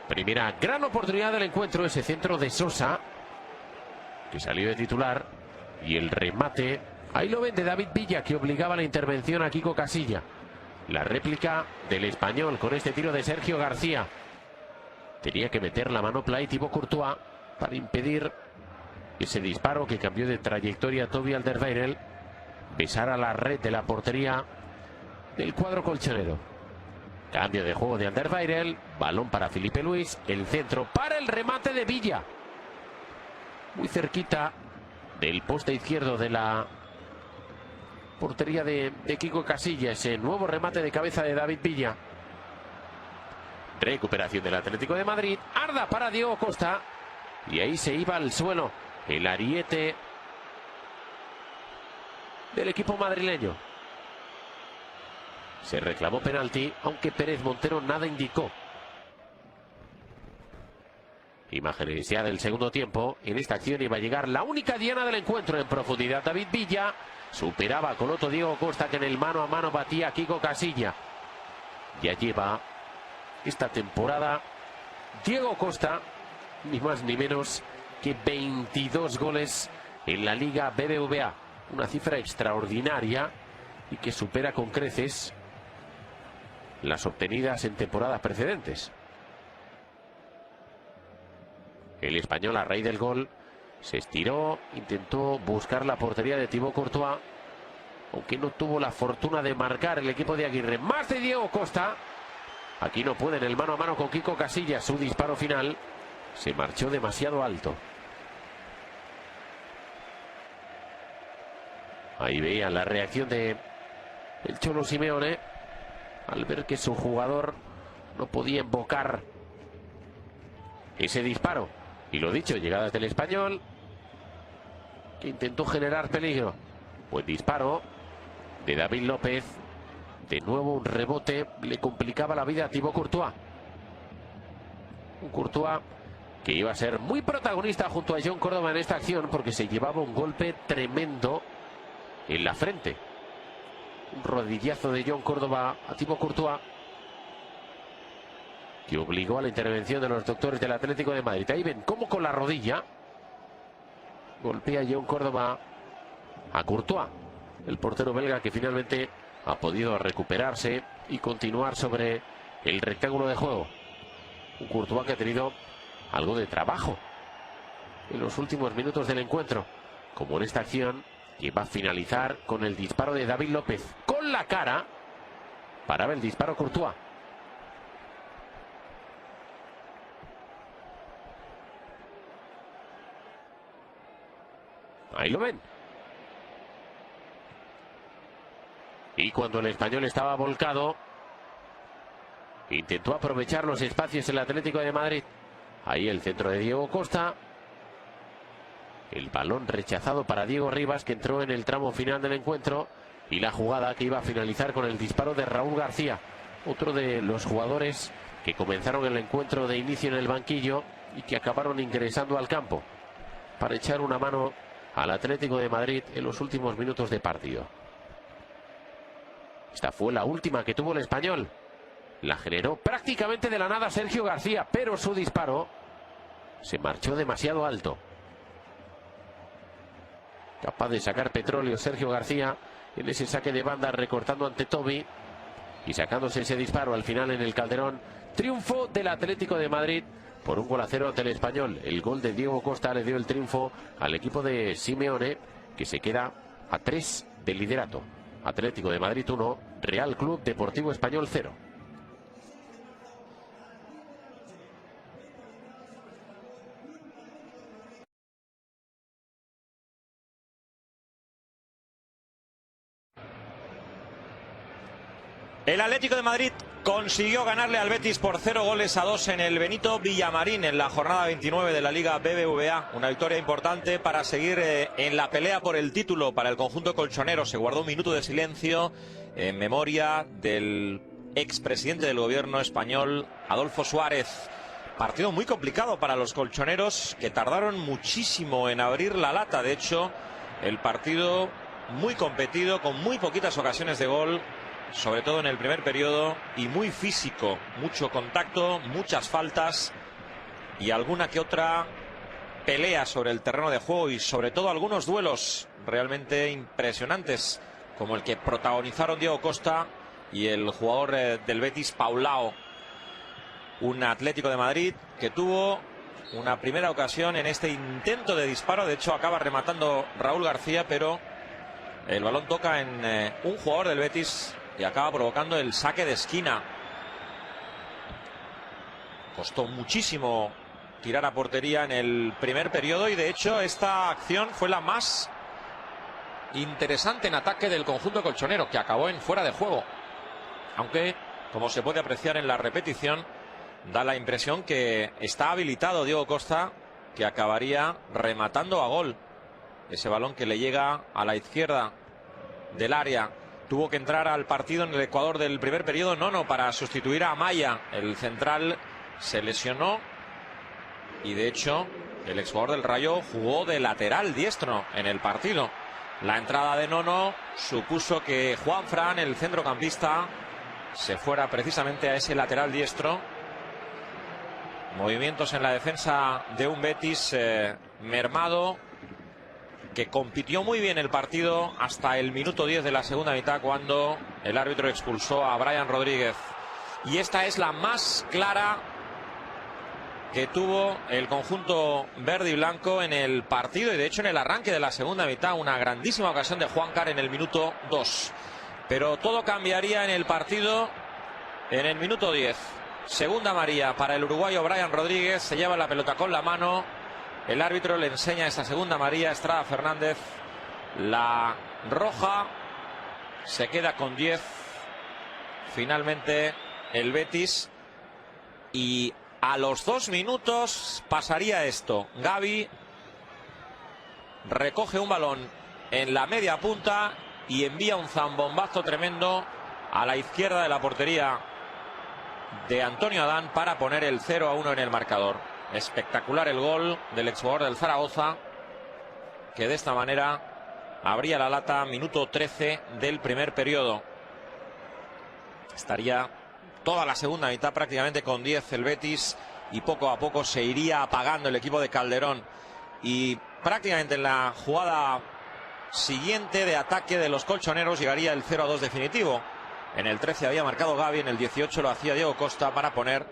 Primera gran oportunidad del encuentro, ese centro de Sosa, que salió de titular. Y el remate, ahí lo ven, de David Villa, que obligaba la intervención a Kiko Casilla. La réplica del Español con este tiro de Sergio García. Tenía que meter la manopla y Thibaut Courtois para impedir ese disparo que cambió de trayectoria a Toby Alderweireld. Besar a la red de la portería del cuadro colchonero. Cambio de juego de Alderweireld. Balón para Filipe Luis. El centro para el remate de Villa. Muy cerquita del poste izquierdo de la portería de Kiko Casilla. Ese nuevo remate de cabeza de David Villa. Recuperación del Atlético de Madrid. Arda para Diego Costa. Y ahí se iba al suelo el ariete del equipo madrileño. Se reclamó penalti, aunque Pérez Montero nada indicó. Imágenes ya del segundo tiempo. En esta acción iba a llegar la única diana del encuentro en profundidad. David Villa superaba con otro Diego Costa, que en el mano a mano batía a Kiko Casilla. Ya lleva esta temporada Diego Costa ni más ni menos que 22 goles en la Liga BBVA. Una cifra extraordinaria y que supera con creces las obtenidas en temporadas precedentes. El español, a raíz del gol, se estiró, intentó buscar la portería de Thibaut Courtois, aunque no tuvo la fortuna de marcar el equipo de Aguirre. Más de Diego Costa. Aquí no pueden, el mano a mano con Kiko Casillas. Su disparo final se marchó demasiado alto. Ahí veía la reacción de el Cholo Simeone al ver que su jugador no podía invocar ese disparo. Y lo dicho, llegadas del español, que intentó generar peligro. Buen disparo de David López. De nuevo un rebote, le complicaba la vida a Thibaut Courtois. Un Courtois que iba a ser muy protagonista junto a John Córdoba en esta acción, porque se llevaba un golpe tremendo en la frente. Un rodillazo de John Córdoba a Thibaut Courtois, que obligó a la intervención de los doctores del Atlético de Madrid. Ahí ven cómo con la rodilla golpea John Córdoba a Courtois, el portero belga, que finalmente ha podido recuperarse y continuar sobre el rectángulo de juego. Un Courtois que ha tenido algo de trabajo en los últimos minutos del encuentro, como en esta acción que va a finalizar con el disparo de David López con la cara. Paraba el disparo Courtois. Ahí lo ven. Y cuando el español estaba volcado, intentó aprovechar los espacios el Atlético de Madrid. Ahí el centro de Diego Costa. El balón rechazado para Diego Rivas, que entró en el tramo final del encuentro. Y la jugada que iba a finalizar con el disparo de Raúl García, otro de los jugadores que comenzaron el encuentro de inicio en el banquillo y que acabaron ingresando al campo para echar una mano al Atlético de Madrid en los últimos minutos de partido. Esta fue la última que tuvo el español. La generó prácticamente de la nada Sergio García, pero su disparo se marchó demasiado alto. Capaz de sacar petróleo Sergio García en ese saque de banda, recortando ante Toby y sacándose ese disparo al final en el Calderón. Triunfo del Atlético de Madrid por 1-0 ante el español. El gol de Diego Costa le dio el triunfo al equipo de Simeone, que se queda a 3 del liderato. Atlético de Madrid 1, Real Club Deportivo Español 0. El Atlético de Madrid consiguió ganarle al Betis por 0-2 en el Benito Villamarín en la jornada 29 de la Liga BBVA. Una victoria importante para seguir en la pelea por el título para el conjunto colchonero. Se guardó un minuto de silencio en memoria del expresidente del gobierno español, Adolfo Suárez. Partido muy complicado para los colchoneros, que tardaron muchísimo en abrir la lata. De hecho, el partido muy competido, con muy poquitas ocasiones de gol, sobre todo en el primer periodo, y muy físico, mucho contacto, muchas faltas y alguna que otra pelea sobre el terreno de juego, y sobre todo algunos duelos realmente impresionantes, como el que protagonizaron Diego Costa y el jugador del Betis, Paulao. Un Atlético de Madrid que tuvo una primera ocasión en este intento de disparo. De hecho, acaba rematando Raúl García, pero el balón toca en un jugador del Betis y acaba provocando el saque de esquina. Costó muchísimo tirar a portería en el primer periodo, y de hecho esta acción fue la más interesante en ataque del conjunto colchonero, que acabó en fuera de juego. Aunque, como se puede apreciar en la repetición, da la impresión que está habilitado Diego Costa, que acabaría rematando a gol. Ese balón que le llega a la izquierda del área. Tuvo que entrar al partido en el Ecuador del primer periodo Nono para sustituir a Amaya. El central se lesionó y de hecho el exjugador del Rayo jugó de lateral diestro en el partido. La entrada de Nono supuso que Juanfran, el centrocampista, se fuera precisamente a ese lateral diestro. Movimientos en la defensa de un Betis mermado, que compitió muy bien el partido hasta el minuto 10 de la segunda mitad, cuando el árbitro expulsó a Brian Rodríguez. y esta es la más clara que tuvo el conjunto verde y blanco en el partido y de hecho en el arranque de la segunda mitad. Una grandísima ocasión de Juankar en el minuto 2, pero todo cambiaría en el partido en el minuto 10. Segunda amarilla para el uruguayo Brian Rodríguez, se lleva la pelota con la mano, el árbitro le enseña esa segunda amarilla a Estrada Fernández, la roja, se queda con 10 finalmente el Betis. Y a los 2 minutos pasaría esto. Gavi recoge un balón en la media punta y envía un zambombazo tremendo a la izquierda de la portería de Antonio Adán para poner el 0-1 en el marcador. Espectacular el gol del exjugador del Zaragoza, que de esta manera abría la lata. Minuto 13 del primer periodo. Estaría toda la segunda mitad prácticamente con 10 el Betis y poco a poco se iría apagando el equipo de Calderón. Y prácticamente en la jugada siguiente de ataque de los colchoneros llegaría el 0-2 definitivo. En el 13 había marcado Gavi, en el 18 lo hacía Diego Costa para poner,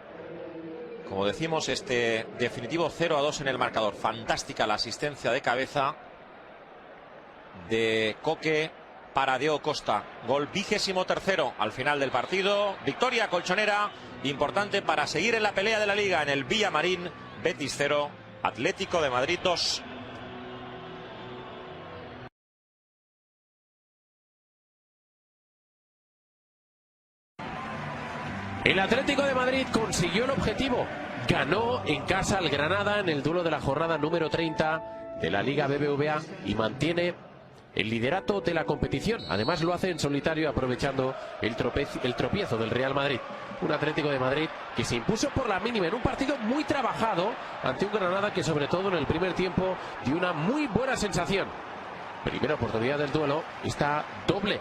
como decimos, este definitivo 0-2 en el marcador. Fantástica la asistencia de cabeza de Coque para Diego Costa. Gol 23º al final del partido. Victoria colchonera importante para seguir en la pelea de la Liga en el Villamarín. Betis 0, Atlético de Madrid 2. El Atlético de Madrid consiguió el objetivo. Ganó en casa al Granada en el duelo de la jornada número 30 de la Liga BBVA y mantiene el liderato de la competición. Además lo hace en solitario, aprovechando el tropiezo del Real Madrid. Un Atlético de Madrid que se impuso por la mínima en un partido muy trabajado ante un Granada que sobre todo en el primer tiempo dio una muy buena sensación. Primera oportunidad del duelo, está doble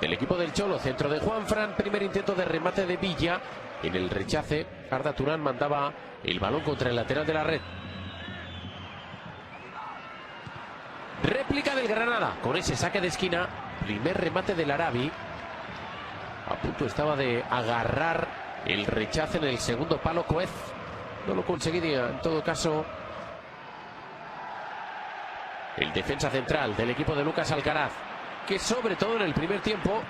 del equipo del Cholo, centro de Juanfran, primer intento de remate de Villa. En el rechace, Arda Turán mandaba el balón contra el lateral de la red. Réplica del Granada con ese saque de esquina, primer remate del Arabi. A punto estaba de agarrar el rechace en el segundo palo Coez. No lo conseguiría, en todo caso, el defensa central del equipo de Lucas Alcaraz, que sobre todo en el primer tiempo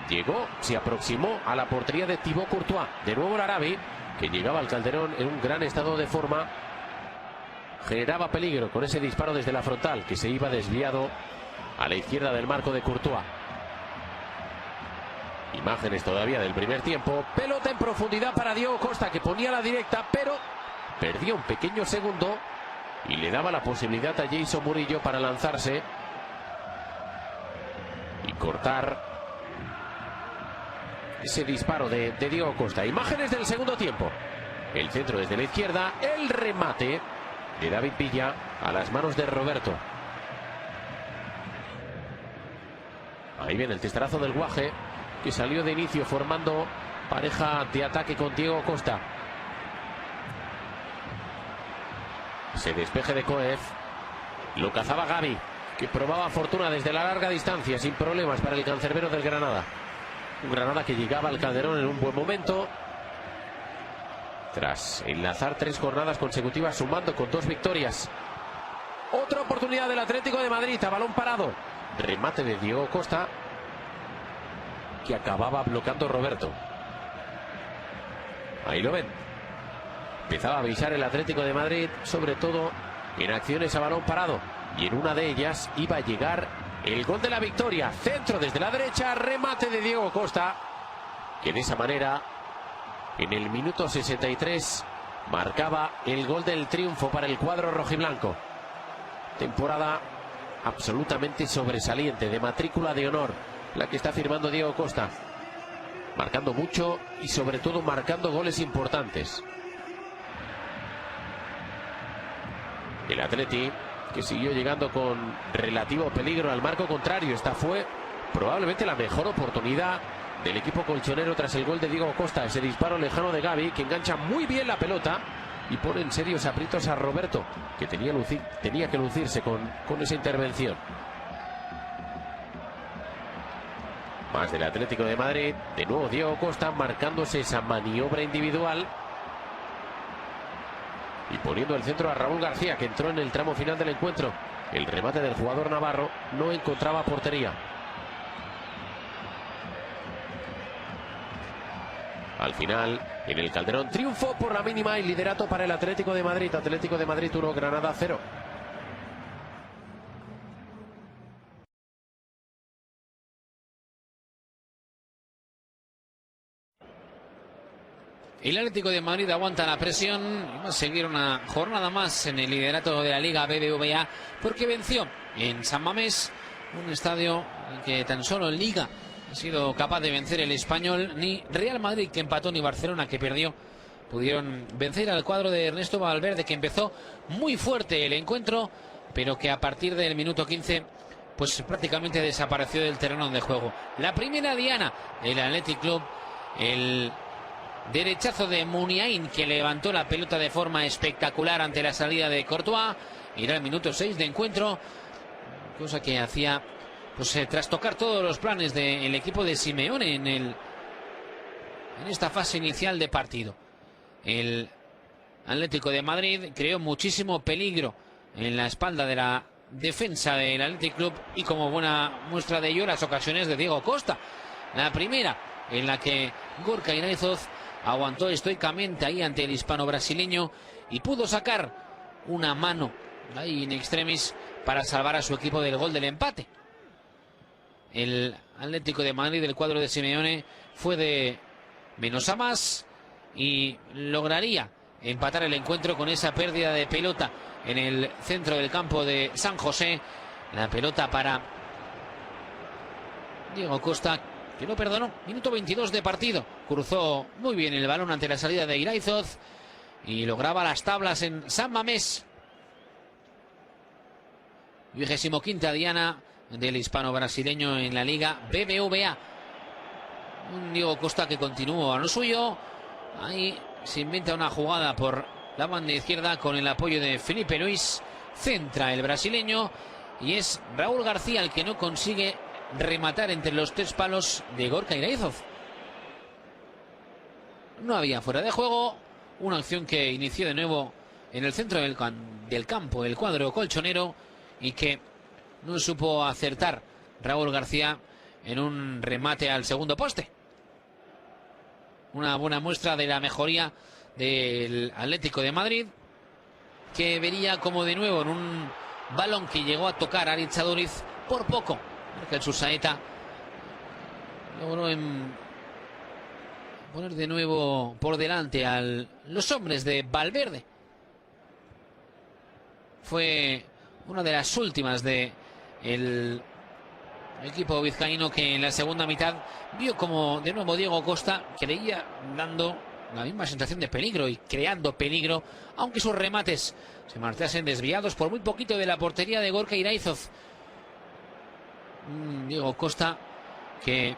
llegó, se aproximó a la portería de Thibaut Courtois. De nuevo el Arabi, que llegaba al Calderón en un gran estado de forma, generaba peligro con ese disparo desde la frontal que se iba desviado a la izquierda del marco de Courtois. Imágenes todavía del primer tiempo. Pelota en profundidad para Diego Costa, que ponía la directa, pero perdía un pequeño segundo y le daba la posibilidad a Jason Murillo para lanzarse y cortar ese disparo de Diego Costa. Imágenes del segundo tiempo. El centro desde la izquierda, el remate de David Villa a las manos de Roberto. Ahí viene el testarazo del Guaje, que salió de inicio formando pareja de ataque con Diego Costa. Se despeje de Coez. Lo cazaba Gavi, que probaba fortuna desde la larga distancia sin problemas para el cancerbero del Granada. Un Granada que llegaba al Calderón en un buen momento, tras enlazar 3 jornadas consecutivas, sumando con 2 victorias. Otra oportunidad del Atlético de Madrid a balón parado. Remate de Diego Costa, que acababa bloqueando Roberto. Ahí lo ven. Empezaba a avisar el Atlético de Madrid, sobre todo en acciones a balón parado. Y en una de ellas iba a llegar el gol de la victoria. Centro desde la derecha, remate de Diego Costa, que de esa manera, en el minuto 63, marcaba el gol del triunfo para el cuadro rojiblanco. Temporada absolutamente sobresaliente, de matrícula de honor, la que está firmando Diego Costa, marcando mucho y sobre todo marcando goles importantes. El Atleti, que siguió llegando con relativo peligro al marco contrario. Esta fue probablemente la mejor oportunidad del equipo colchonero tras el gol de Diego Costa. Ese disparo lejano de Gavi, que engancha muy bien la pelota y pone en serios aprietos a Roberto, que tenía que lucirse con esa intervención. Más del Atlético de Madrid. De nuevo Diego Costa marcándose esa maniobra individual. Y poniendo el centro a Raúl García, que entró en el tramo final del encuentro. El remate del jugador navarro no encontraba portería. Al final, en el Calderón, triunfo por la mínima y liderato para el Atlético de Madrid. Atlético de Madrid 1, Granada 0. El Atlético de Madrid aguanta la presión y va a seguir una jornada más en el liderato de la Liga BBVA, porque venció en San Mamés, un estadio en que tan solo en Liga ha sido capaz de vencer el Español. Ni Real Madrid, que empató, ni Barcelona, que perdió, pudieron vencer al cuadro de Ernesto Valverde, que empezó muy fuerte el encuentro, pero que a partir del minuto 15 pues prácticamente desapareció del terreno de juego. La primera diana del Athletic Club, el derechazo de Muniain, que levantó la pelota de forma espectacular ante la salida de Courtois. Era el minuto 6 de encuentro, cosa que hacía pues trastocar todos los planes del equipo de Simeone en esta fase inicial de partido. El Atlético de Madrid creó muchísimo peligro en la espalda de la defensa del Athletic Club, y como buena muestra de ello las ocasiones de Diego Costa. La primera, en la que Gorka Iraizoz aguantó estoicamente ahí ante el hispano-brasileño y pudo sacar una mano ahí in extremis para salvar a su equipo del gol del empate. El Atlético de Madrid, del cuadro de Simeone, fue de menos a más y lograría empatar el encuentro con esa pérdida de pelota en el centro del campo de San José. La pelota para Diego Costa, que no perdonó. Minuto 22 de partido. Cruzó muy bien el balón ante la salida de Iraizoz y lograba las tablas en San Mamés. 25ª diana del hispano-brasileño en la Liga BBVA. Un Diego Costa que continúa a lo suyo. Ahí se inventa una jugada por la banda izquierda con el apoyo de Felipe Luis. Centra el brasileño y es Raúl García el que no consigue rematar entre los 3 palos de Gorka Iraizoz. No había fuera de juego. Una acción que inició de nuevo en el centro del campo el cuadro colchonero y que no supo acertar Raúl García en un remate al segundo poste. Una buena muestra de la mejoría del Atlético de Madrid, que vería como de nuevo en un balón que llegó a tocar a Aritz Aduriz por poco. El Susaeta logró poner de nuevo por delante a los hombres de Valverde. Fue una de las últimas de el equipo vizcaíno, que en la segunda mitad vio como de nuevo Diego Costa creía dando la misma sensación de peligro y creando peligro, aunque sus remates se marchasen desviados por muy poquito de la portería de Gorka Iraizoz. Diego Costa que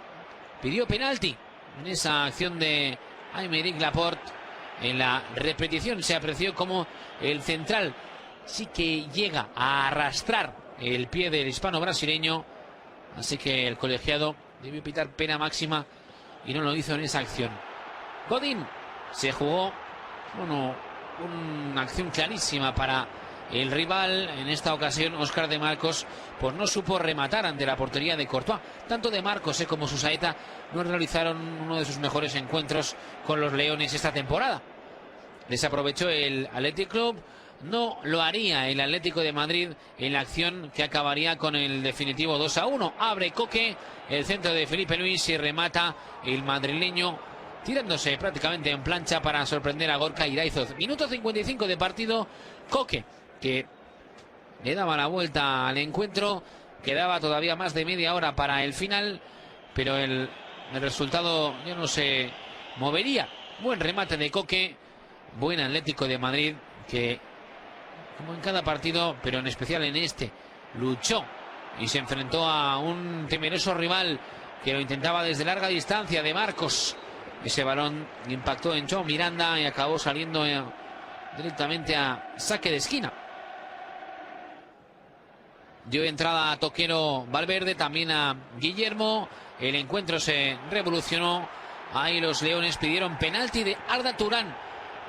pidió penalti en esa acción de Aymeric Laporte. En la repetición se apreció como el central sí que llega a arrastrar el pie del hispano-brasileño, así que el colegiado debió pitar pena máxima y no lo hizo en esa acción. Godín se jugó una acción clarísima para el rival. En esta ocasión Óscar de Marcos pues no supo rematar ante la portería de Courtois. Tanto de Marcos como Susaeta no realizaron uno de sus mejores encuentros con los Leones esta temporada. Desaprovechó el Athletic Club. No lo haría el Atlético de Madrid en la acción que acabaría con el definitivo 2-1. Abre Coque, el centro de Felipe Luis, y remata el madrileño tirándose prácticamente en plancha para sorprender a Gorka Iraizoz. Minuto 55 de partido. Coque, que le daba la vuelta al encuentro. Quedaba todavía más de media hora para el final, pero el resultado ya no se movería. Buen remate de Coque. Buen Atlético de Madrid que, como en cada partido, pero en especial en este, luchó y se enfrentó a un temeroso rival que lo intentaba desde larga distancia, de Marcos. Ese balón impactó en João Miranda y acabó saliendo directamente a saque de esquina. dio entrada a Toquero Valverde, también a Guillermo. El encuentro se revolucionó. Ahí los leones pidieron penalti de Arda Turán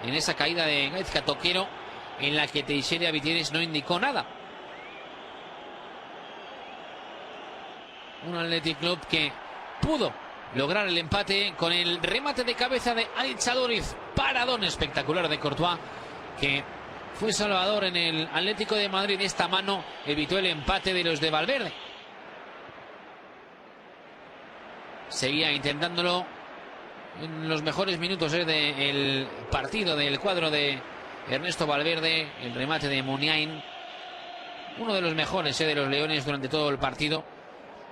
en esa caída de Gaizka Toquero, en la que Teixeira Vitieres no indicó nada. Un Athletic Club que pudo lograr el empate con el remate de cabeza de Alitz Aduriz. Paradón espectacular de Courtois, que fue salvador en el Atlético de Madrid. Esta mano evitó el empate de los de Valverde. Seguía intentándolo en los mejores minutos del partido del cuadro de Ernesto Valverde. El remate de Muniain, uno de los mejores de los leones durante todo el partido,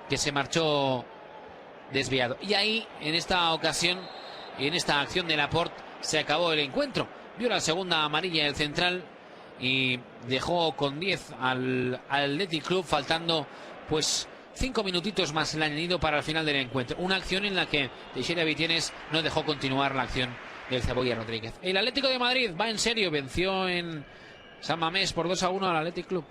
que se marchó desviado. Y ahí, en esta ocasión, en esta acción de Laporte, se acabó el encuentro. Vio la segunda amarilla del central y dejó con 10 al Athletic Club, faltando pues 5 minutitos más el añadido para el final del encuentro. Una acción en la que Teixeira Vitieres no dejó continuar la acción del Cebolla Rodríguez. El Atlético de Madrid va en serio, venció en San Mamés por 2-1 al Athletic Club.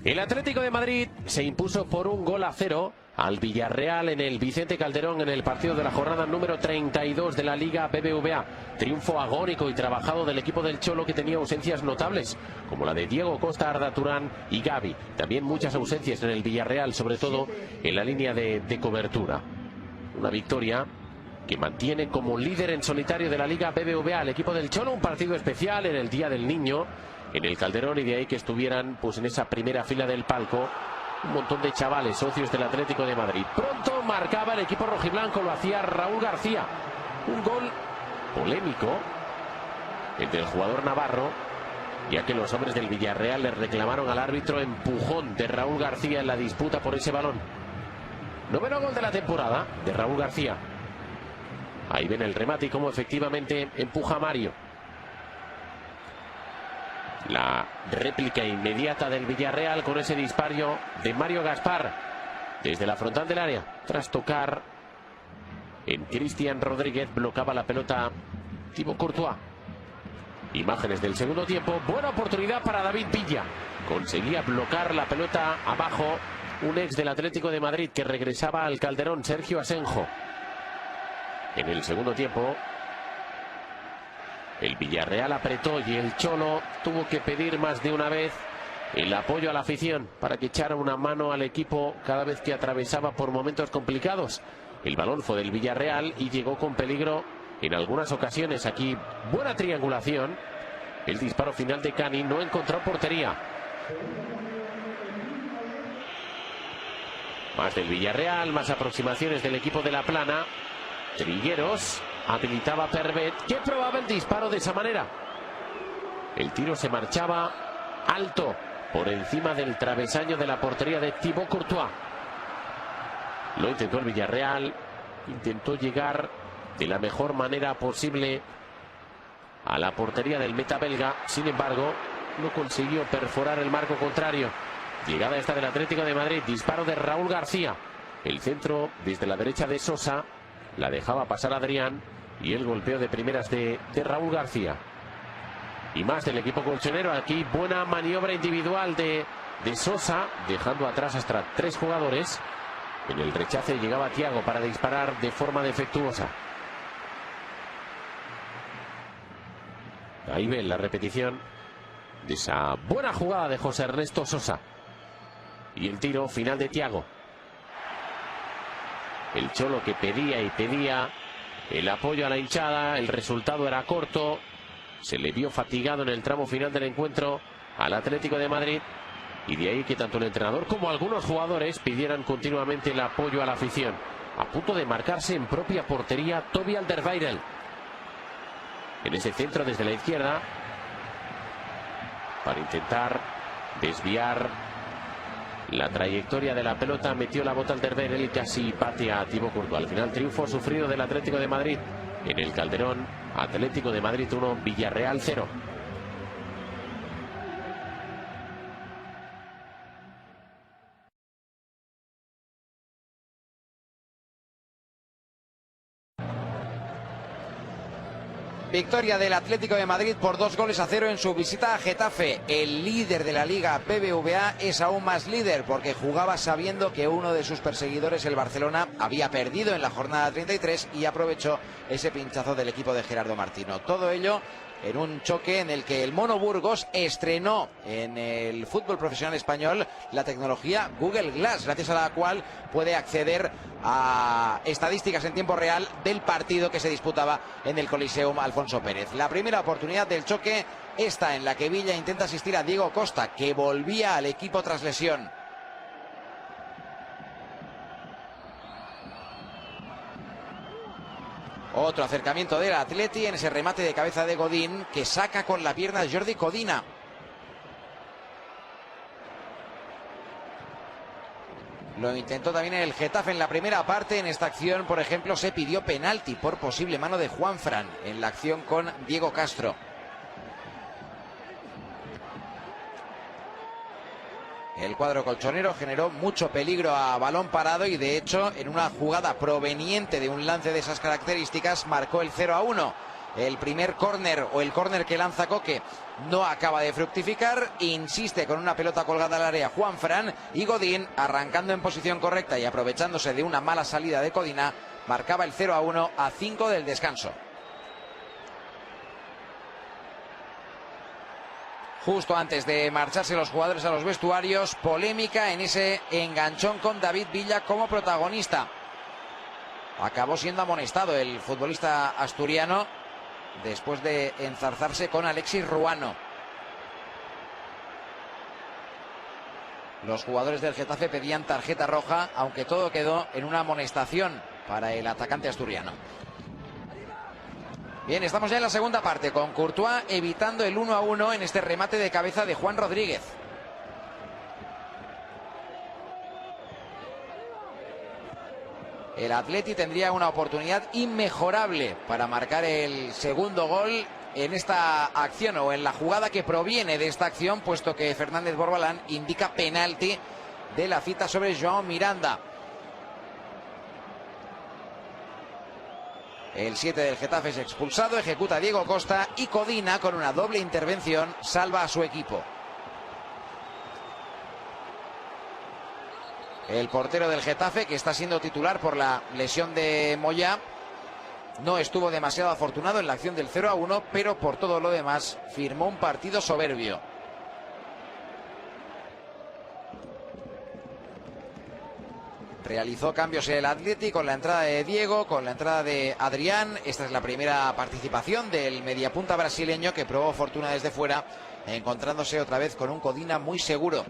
El Atlético de Madrid se impuso por 1-0 al Villarreal en el Vicente Calderón en el partido de la jornada número 32 de la Liga BBVA. Triunfo agónico y trabajado del equipo del Cholo, que tenía ausencias notables, como la de Diego Costa, Arda Turán y Gavi. También muchas ausencias en el Villarreal, sobre todo en la línea de cobertura. Una victoria que mantiene como líder en solitario de la Liga BBVA al equipo del Cholo. Un partido especial en el Día del Niño en el Calderón, y de ahí que estuvieran pues en esa primera fila del palco un montón de chavales socios del Atlético de Madrid. Pronto marcaba el equipo rojiblanco, lo hacía Raúl García. Un gol polémico, el del jugador navarro, ya que los hombres del Villarreal le reclamaron al árbitro empujón de Raúl García en la disputa por ese balón. Noveno gol de la temporada de Raúl García. Ahí ven el remate y cómo efectivamente empuja a Mario. La réplica inmediata del Villarreal con ese disparo de Mario Gaspar desde la frontal del área. Tras tocar en Cristian Rodríguez, blocaba la pelota Thibaut Courtois. Imágenes del segundo tiempo. Buena oportunidad para David Villa. Conseguía bloquear la pelota abajo un ex del Atlético de Madrid que regresaba al Calderón, Sergio Asenjo. En el segundo tiempo el Villarreal apretó y el Cholo tuvo que pedir más de una vez el apoyo a la afición para que echara una mano al equipo cada vez que atravesaba por momentos complicados. El balón fue del Villarreal y llegó con peligro en algunas ocasiones. Aquí buena triangulación. El disparo final de Cani no encontró portería. Más del Villarreal, más aproximaciones del equipo de La Plana. Trigueros habilitaba Pervet, que probaba el disparo de esa manera. El tiro se marchaba alto por encima del travesaño de la portería de Thibaut Courtois. Lo intentó el Villarreal, intentó llegar de la mejor manera posible a la portería del meta belga. Sin embargo, no consiguió perforar el marco contrario. Llegada esta del Atlético de Madrid, disparo de Raúl García. El centro desde la derecha de Sosa, la dejaba pasar Adrián, y el golpeo de primeras de Raúl García. Y más del equipo colchonero. Aquí buena maniobra individual de Sosa, dejando atrás hasta 3 jugadores. En el rechace llegaba Thiago para disparar de forma defectuosa. Ahí ven la repetición de esa buena jugada de José Ernesto Sosa. Y el tiro final de Thiago. El Cholo que pedía y pedía el apoyo a la hinchada. El resultado era corto. Se le vio fatigado en el tramo final del encuentro al Atlético de Madrid. Y de ahí que tanto el entrenador como algunos jugadores pidieran continuamente el apoyo a la afición. A punto de marcarse en propia portería Toby Alderweireld. En ese centro desde la izquierda, para intentar desviar la trayectoria de la pelota, metió la bota Alderweireld y casi patea a Thibaut Courtois. Al final, triunfo sufrido del Atlético de Madrid en el Calderón. Atlético de Madrid 1, Villarreal 0. Victoria del Atlético de Madrid por 2-0 en su visita a Getafe. El líder de la Liga BBVA es aún más líder porque jugaba sabiendo que uno de sus perseguidores, el Barcelona, había perdido en la jornada 33 y aprovechó ese pinchazo del equipo de Gerardo Martino. Todo ello en un choque en el que el Mono Burgos estrenó en el fútbol profesional español la tecnología Google Glass, gracias a la cual puede acceder a estadísticas en tiempo real del partido que se disputaba en el Coliseum Alfonso Pérez. La primera oportunidad del choque, esta en la que Villa intenta asistir a Diego Costa, que volvía al equipo tras lesión. Otro acercamiento del Atleti en ese remate de cabeza de Godín, que saca con la pierna Jordi Codina. Lo intentó también el Getafe en la primera parte. En esta acción, por ejemplo, se pidió penalti por posible mano de Juanfran en la acción con Diego Castro. El cuadro colchonero generó mucho peligro a balón parado y, de hecho, en una jugada proveniente de un lance de esas características, marcó el 0-1. El primer córner, o el córner que lanza Coque, no acaba de fructificar. Insiste con una pelota colgada al área Juanfran, y Godín, arrancando en posición correcta y aprovechándose de una mala salida de Codina, marcaba el 0-1 a 5 del descanso. Justo antes de marcharse los jugadores a los vestuarios, polémica en ese enganchón con David Villa como protagonista. Acabó siendo amonestado el futbolista asturiano después de enzarzarse con Alexis Ruano. Los jugadores del Getafe pedían tarjeta roja, aunque todo quedó en una amonestación para el atacante asturiano. Bien, estamos ya en la segunda parte, con Courtois evitando el 1-1 en este remate de cabeza de Juan Rodríguez. El Atleti tendría una oportunidad inmejorable para marcar el segundo gol en esta acción, o en la jugada que proviene de esta acción, puesto que Fernández Borbalán indica penalti de la cita sobre Joao Miranda. El 7 del Getafe es expulsado, ejecuta Diego Costa, y Codina, con una doble intervención, salva a su equipo. El portero del Getafe, que está siendo titular por la lesión de Moyá, no estuvo demasiado afortunado en la acción del 0-1, pero por todo lo demás firmó un partido soberbio. Realizó cambios el Atleti con la entrada de Diego, con la entrada de Adrián. Esta es la primera participación del mediapunta brasileño, que probó fortuna desde fuera, encontrándose otra vez con un Codina muy seguro.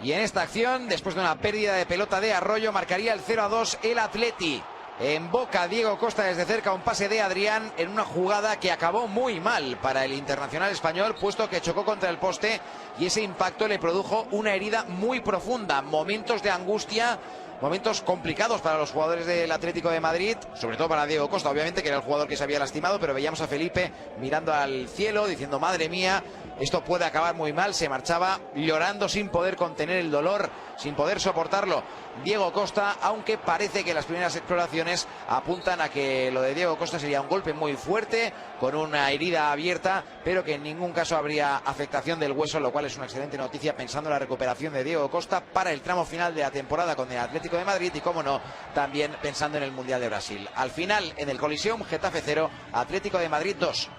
Y en esta acción, después de una pérdida de pelota de Arroyo, marcaría el 0-2 el Atleti. En boca Diego Costa desde cerca, un pase de Adrián en una jugada que acabó muy mal para el internacional español, puesto que chocó contra el poste y ese impacto le produjo una herida muy profunda. Momentos de angustia, momentos complicados para los jugadores del Atlético de Madrid, sobre todo para Diego Costa, obviamente, que era el jugador que se había lastimado, pero veíamos a Felipe mirando al cielo diciendo: madre mía, esto puede acabar muy mal. Se marchaba llorando sin poder contener el dolor, sin poder soportarlo Diego Costa, aunque parece que las primeras exploraciones apuntan a que lo de Diego Costa sería un golpe muy fuerte, con una herida abierta, pero que en ningún caso habría afectación del hueso, lo cual es una excelente noticia pensando en la recuperación de Diego Costa para el tramo final de la temporada con el Atlético de Madrid, y, como no, también pensando en el Mundial de Brasil. Al final, en el Coliseum, Getafe 0, Atlético de Madrid 2.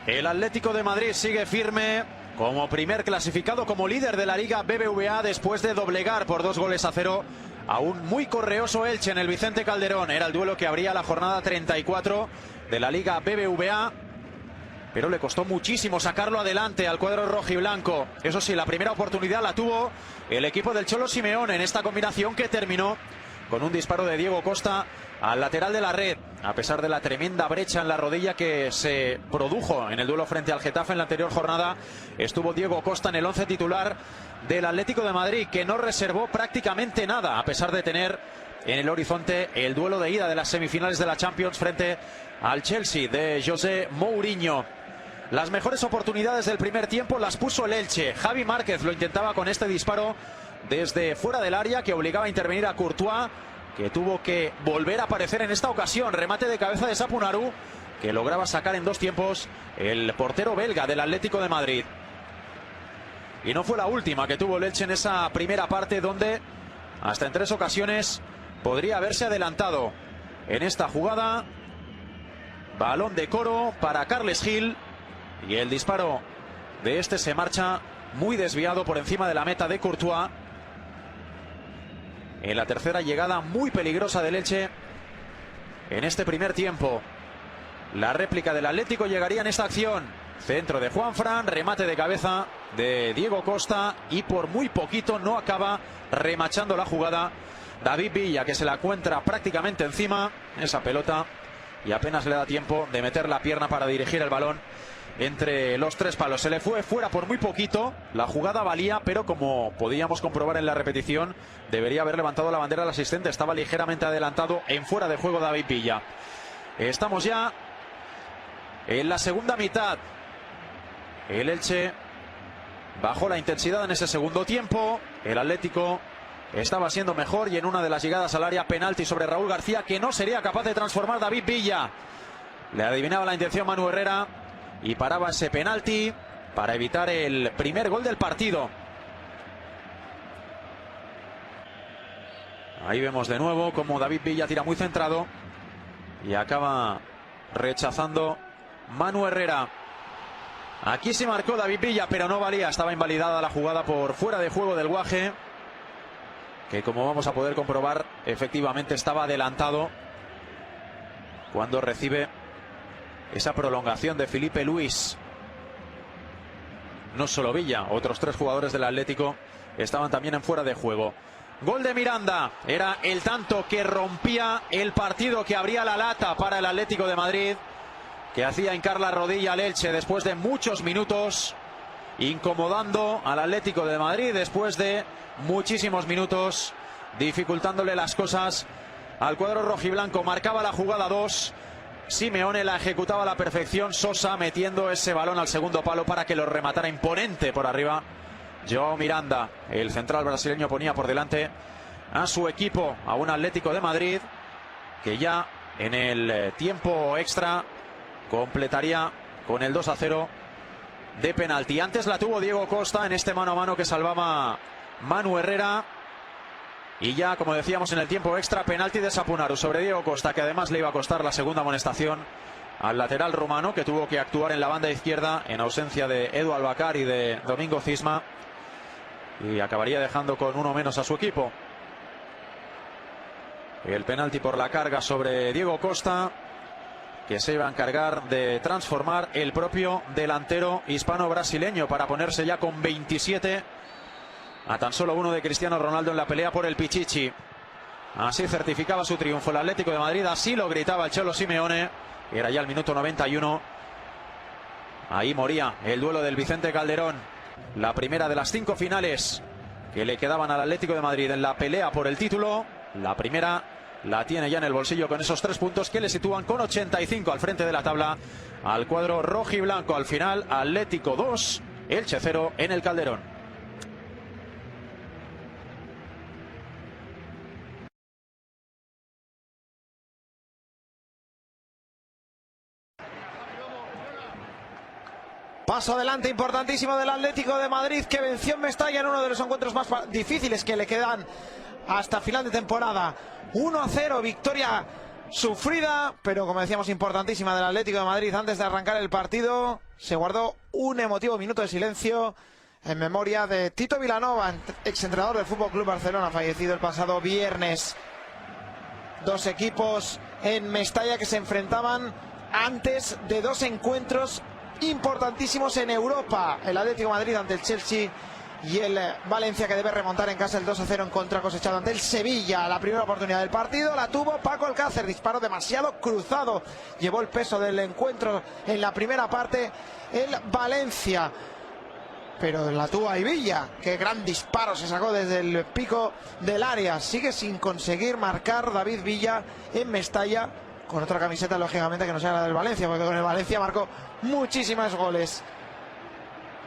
El Atlético de Madrid sigue firme como primer clasificado, como líder de la Liga BBVA, después de doblegar por 2-0 a un muy correoso Elche en el Vicente Calderón. Era el duelo que abría la jornada 34 de la Liga BBVA, pero le costó muchísimo sacarlo adelante al cuadro rojiblanco. Eso sí, la primera oportunidad la tuvo el equipo del Cholo Simeone en esta combinación, que terminó con un disparo de Diego Costa al lateral de la red, a pesar de la tremenda brecha en la rodilla que se produjo en el duelo frente al Getafe en la anterior jornada. Estuvo Diego Costa en el 11 titular del Atlético de Madrid, que no reservó prácticamente nada, a pesar de tener en el horizonte el duelo de ida de las semifinales de la Champions frente al Chelsea de José Mourinho. Las mejores oportunidades del primer tiempo las puso el Elche. Javi Márquez lo intentaba con este disparo desde fuera del área que obligaba a intervenir a Courtois, que tuvo que volver a aparecer en esta ocasión. Remate de cabeza de Sapunaru, que lograba sacar en 2 tiempos el portero belga del Atlético de Madrid. Y no fue la última que tuvo el Elche en esa primera parte, donde hasta en 3 ocasiones podría haberse adelantado. En esta jugada, balón de Coro para Carles Gil, y el disparo de este se marcha muy desviado por encima de la meta de Courtois. En la tercera llegada muy peligrosa del Elche en este primer tiempo. La réplica del Atlético llegaría en esta acción. Centro de Juanfran, remate de cabeza de Diego Costa, y por muy poquito no acaba remachando la jugada David Villa, que se la encuentra prácticamente encima esa pelota y apenas le da tiempo de meter la pierna para dirigir el balón entre los 3 palos. Se le fue fuera por muy poquito. La jugada valía, pero como podíamos comprobar en la repetición, debería haber levantado la bandera del asistente. Estaba ligeramente adelantado en fuera de juego David Villa. Estamos ya en la segunda mitad. El Elche bajó la intensidad en ese segundo tiempo. El Atlético estaba siendo mejor, y en una de las llegadas al área, penalti sobre Raúl García, que no sería capaz de transformar David Villa. Le adivinaba la intención Manu Herrera y paraba ese penalti para evitar el primer gol del partido. Ahí vemos de nuevo como David Villa tira muy centrado y acaba rechazando Manu Herrera. Aquí se marcó David Villa, pero no valía. Estaba invalidada la jugada por fuera de juego del Guaje, que, como vamos a poder comprobar, efectivamente estaba adelantado cuando recibe esa prolongación de Filipe Luis. No solo Villa, otros 3 jugadores del Atlético estaban también en fuera de juego. Gol de Miranda, era el tanto que rompía el partido, que abría la lata para el Atlético de Madrid, que hacía hincar la rodilla al Elche después de muchos minutos, incomodando al Atlético de Madrid después de muchísimos minutos, dificultándole las cosas al cuadro rojiblanco. Marcaba la jugada 2. Simeone la ejecutaba a la perfección. Sosa metiendo ese balón al segundo palo para que lo rematara imponente por arriba Joao Miranda. El central brasileño ponía por delante a su equipo, a un Atlético de Madrid que ya en el tiempo extra completaría con el 2-0 de penalti. Antes la tuvo Diego Costa en este mano a mano que salvaba Manu Herrera. Y ya, como decíamos, en el tiempo extra, penalti de Sapunaru sobre Diego Costa, que además le iba a costar la segunda amonestación al lateral rumano, que tuvo que actuar en la banda izquierda en ausencia de Edu Albacar y de Domingo Cisma, y acabaría dejando con uno menos a su equipo. El penalti por la carga sobre Diego Costa, que se iba a encargar de transformar el propio delantero hispano-brasileño para ponerse ya con 27 a tan solo 1 de Cristiano Ronaldo en la pelea por el Pichichi. Así certificaba su triunfo el Atlético de Madrid, así lo gritaba el Cholo Simeone. Era ya el minuto 91. Ahí moría el duelo del Vicente Calderón, la primera de las 5 finales que le quedaban al Atlético de Madrid en la pelea por el título. La primera la tiene ya en el bolsillo con esos 3 puntos que le sitúan con 85 al frente de la tabla al cuadro rojiblanco. Al final, Atlético 2, Elche 0 en el Calderón. Paso adelante importantísimo del Atlético de Madrid, que venció en Mestalla en uno de los encuentros más difíciles que le quedan hasta final de temporada. 1-0, victoria sufrida, pero como decíamos, importantísima del Atlético de Madrid. Antes de arrancar el partido se guardó un emotivo minuto de silencio en memoria de Tito Vilanova, exentrenador del FC Barcelona, fallecido el pasado viernes. 2 equipos en Mestalla que se enfrentaban antes de 2 encuentros importantísimos en Europa. El Atlético de Madrid ante el Chelsea y el Valencia, que debe remontar en casa el 2-0 en contra cosechado ante el Sevilla. La primera oportunidad del partido la tuvo Paco Alcácer, disparo demasiado cruzado, llevó el peso del encuentro en la primera parte el Valencia. pero la tuvo ahí Villa. Qué gran disparo se sacó desde el pico del área. Sigue sin conseguir marcar David Villa en Mestalla, con otra camiseta lógicamente que no sea la del Valencia, porque con el Valencia marcó muchísimos goles.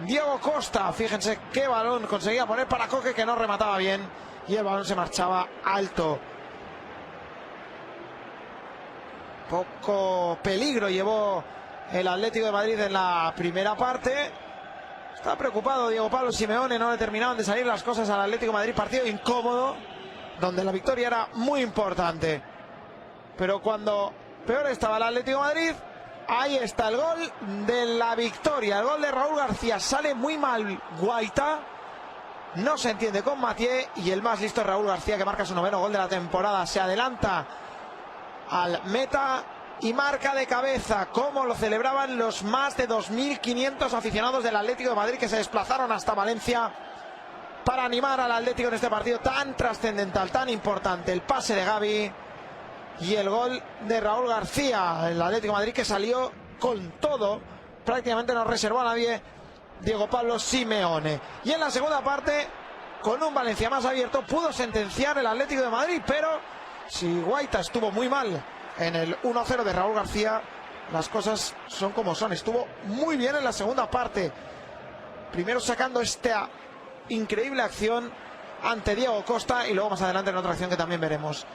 Diego Costa, fíjense qué balón conseguía poner para Coque, que no remataba bien, y el balón se marchaba alto. Poco peligro llevó el Atlético de Madrid en la primera parte. Está preocupado Diego Pablo Simeone, no le terminaban de salir las cosas al Atlético de Madrid. Partido incómodo, donde la victoria era muy importante. Pero cuando peor estaba el Atlético de Madrid, ahí está el gol de la victoria. El gol de Raúl García. Sale muy mal Guaita, no se entiende con Mathieu, y el más listo es Raúl García, que marca su 9º gol de la temporada. Se adelanta al meta y marca de cabeza, como lo celebraban los más de 2.500 aficionados del Atlético de Madrid, que se desplazaron hasta Valencia para animar al Atlético en este partido tan trascendental, tan importante. El pase de Gavi y el gol de Raúl García. El Atlético de Madrid que salió con todo, prácticamente no reservó a nadie Diego Pablo Simeone. Y en la segunda parte, con un Valencia más abierto, pudo sentenciar el Atlético de Madrid, pero si Guaita estuvo muy mal en el 1-0 de Raúl García, las cosas son como son. Estuvo muy bien en la segunda parte, primero sacando esta increíble acción ante Diego Costa, y luego más adelante en otra acción que también veremos.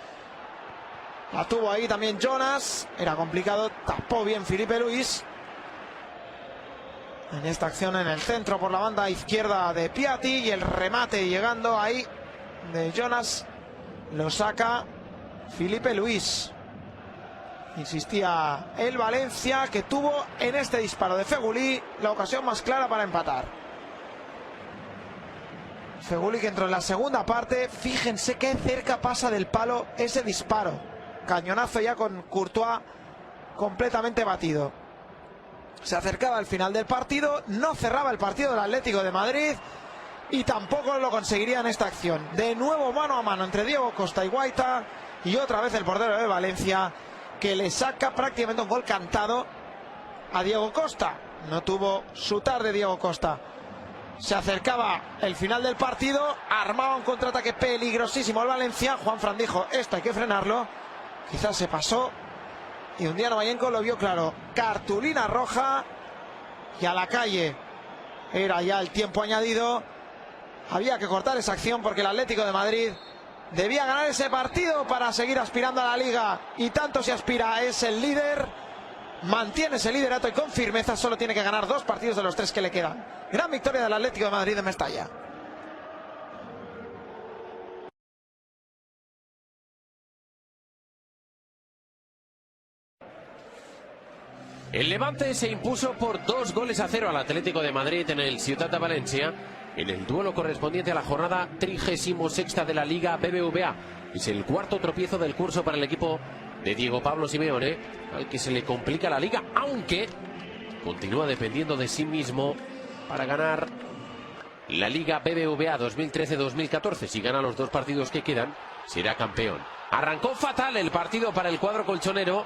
La tuvo ahí también Jonas, era complicado, tapó bien Filipe Luis. En esta acción en el centro por la banda izquierda de Piatti, y el remate llegando ahí de Jonas lo saca Filipe Luis. Insistía el Valencia, que tuvo en este disparo de Feguli la ocasión más clara para empatar. Feguli, que entró en la segunda parte. Fíjense qué cerca pasa del palo ese disparo. Cañonazo ya con Courtois completamente batido. Se acercaba al final del partido, no cerraba el partido del Atlético de Madrid, y tampoco lo conseguiría en esta acción. De nuevo mano a mano entre Diego Costa y Guaita, y otra vez el portero de Valencia, que le saca prácticamente un gol cantado a Diego Costa. No tuvo su tarde Diego Costa. Se acercaba el final del partido, armaba un contraataque peligrosísimo el Valencia. Juanfran dijo, esto hay que frenarlo. Quizás se pasó, y Undiano Mayenko lo vio claro. Cartulina roja, y a la calle. Era ya el tiempo añadido. Había que cortar esa acción, porque el Atlético de Madrid debía ganar ese partido para seguir aspirando a la Liga, y tanto se aspira. Es el líder, mantiene ese liderato, y con firmeza solo tiene que ganar 2 partidos de los 3 que le quedan. Gran victoria del Atlético de Madrid en Mestalla. El Levante se impuso por 2-0 al Atlético de Madrid en el Ciutat de Valencia, en el duelo correspondiente a la jornada 36ª de la Liga BBVA. Es el 4º tropiezo del curso para el equipo de Diego Pablo Simeone, al que se le complica la Liga, aunque continúa dependiendo de sí mismo para ganar la Liga BBVA 2013-2014. Si gana los 2 partidos que quedan, será campeón. Arrancó fatal el partido para el cuadro colchonero,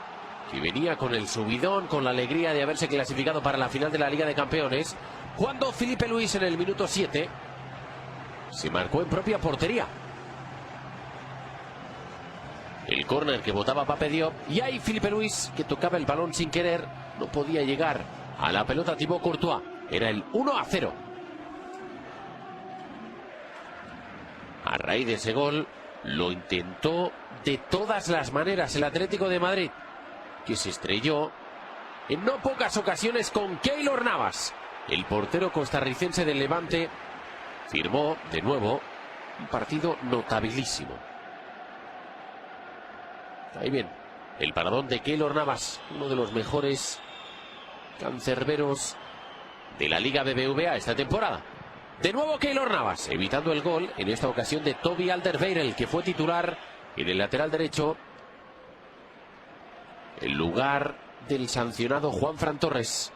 que venía con el subidón, con la alegría de haberse clasificado para la final de la Liga de Campeones, cuando Filipe Luis en el minuto 7 se marcó en propia portería. El córner que botaba Pape Diop, y ahí Filipe Luis, que tocaba el balón sin querer, no podía llegar a la pelota Thibaut Courtois. Era el 1-0. A raíz de ese gol, lo intentó de todas las maneras el Atlético de Madrid, que se estrelló en no pocas ocasiones con Keylor Navas. El portero costarricense del Levante firmó de nuevo un partido notabilísimo. Ahí bien, el paradón de Keylor Navas, uno de los mejores cancerberos de la Liga BBVA esta temporada. De nuevo Keylor Navas, evitando el gol, en esta ocasión de Toby Alderweireld, que fue titular en el lateral derecho, en lugar del sancionado Juanfran Torres.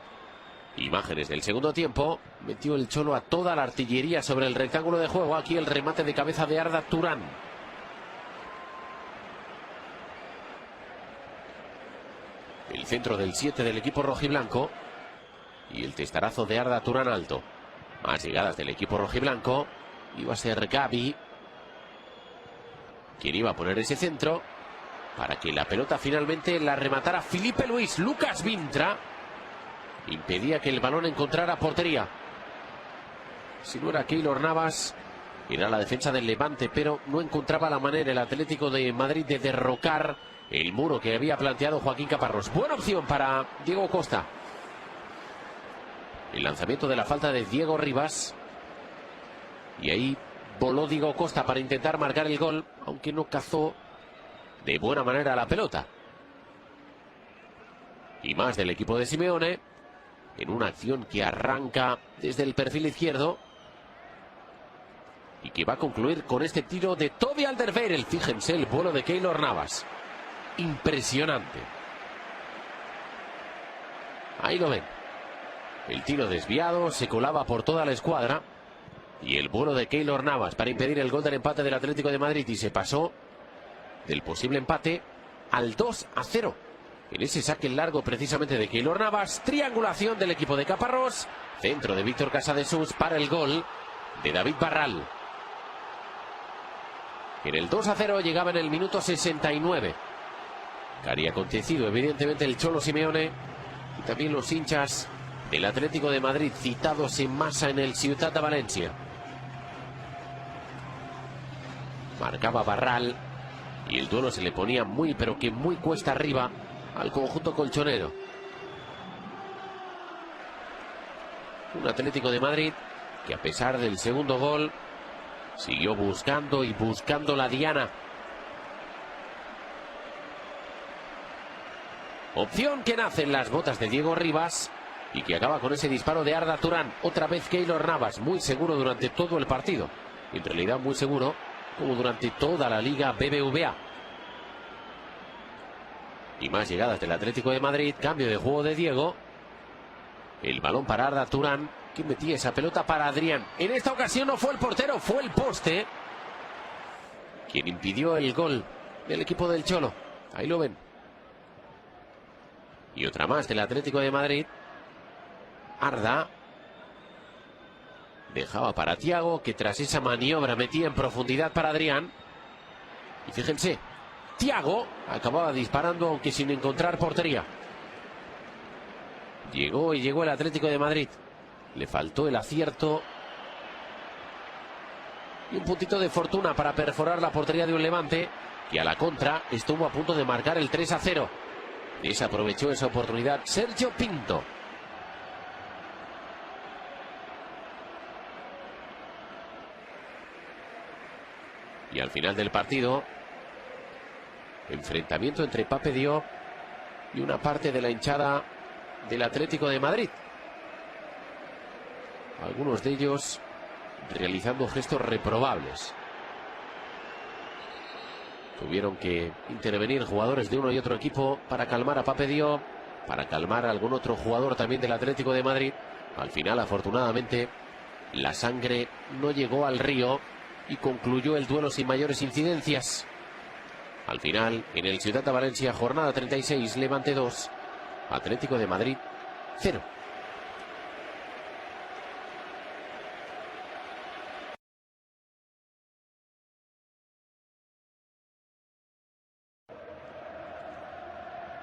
Imágenes del segundo tiempo. Metió el Cholo a toda la artillería sobre el rectángulo de juego. Aquí el remate de cabeza de Arda Turán. El centro del 7 del equipo rojiblanco, y el testarazo de Arda Turán alto. Más llegadas del equipo rojiblanco. Iba a ser Gavi quien iba a poner ese centro para que la pelota finalmente la rematara Filipe Luis. Lucas Vintra impedía que el balón encontrara portería. Si no era Keylor Navas, era la defensa del Levante, pero no encontraba la manera el Atlético de Madrid de derrocar el muro que había planteado Joaquín Caparrós. Buena opción para Diego Costa. El lanzamiento de la falta de Diego Rivas. Y ahí voló Diego Costa para intentar marcar el gol, aunque no cazó de buena manera la pelota. Y más del equipo de Simeone, en una acción que arranca desde el perfil izquierdo y que va a concluir con este tiro de Toby Alderweireld. Fíjense el vuelo de Keylor Navas. Impresionante. Ahí lo ven. El tiro desviado, se colaba por toda la escuadra. Y el vuelo de Keylor Navas para impedir el gol del empate del Atlético de Madrid. Y se pasó del posible empate al 2-0. En ese saque largo precisamente de Keylor Navas. Triangulación del equipo de Caparrós. Centro de Víctor Casadesús para el gol de David Barral. En el 2-0 llegaba en el minuto 69. Que haría acontecido evidentemente el Cholo Simeone y también los hinchas del Atlético de Madrid citados en masa en el Ciutat de Valencia. Marcaba Barral y el duelo se le ponía muy pero que muy cuesta arriba al conjunto colchonero. Un Atlético de Madrid que a pesar del segundo gol siguió buscando y buscando la diana. Opción que nace en las botas de Diego Rivas y que acaba con ese disparo de Arda Turán. Otra vez Keylor Navas, muy seguro durante todo el partido. En realidad muy seguro como durante toda la Liga BBVA. Y más llegadas del Atlético de Madrid. Cambio de juego de Diego. El balón para Arda Turán, que metía esa pelota para Adrián. En esta ocasión no fue el portero, fue el poste quien impidió el gol del equipo del Cholo. Ahí lo ven. Y otra más del Atlético de Madrid. Arda dejaba para Thiago, que tras esa maniobra metía en profundidad para Adrián. Y fíjense, Thiago acababa disparando aunque sin encontrar portería. Llegó el Atlético de Madrid. Le faltó el acierto y un puntito de fortuna para perforar la portería de un Levante que a la contra estuvo a punto de marcar el 3-0. Desaprovechó esa oportunidad Sergio Pinto. Y al final del partido, enfrentamiento entre Pape Diop y una parte de la hinchada del Atlético de Madrid. Algunos de ellos realizando gestos reprobables. Tuvieron que intervenir jugadores de uno y otro equipo para calmar a Pape Diop, para calmar a algún otro jugador también del Atlético de Madrid. Al final, afortunadamente, la sangre no llegó al río y concluyó el duelo sin mayores incidencias. Al final, en el Ciutat de Valencia, jornada 36, Levante 2, Atlético de Madrid 0.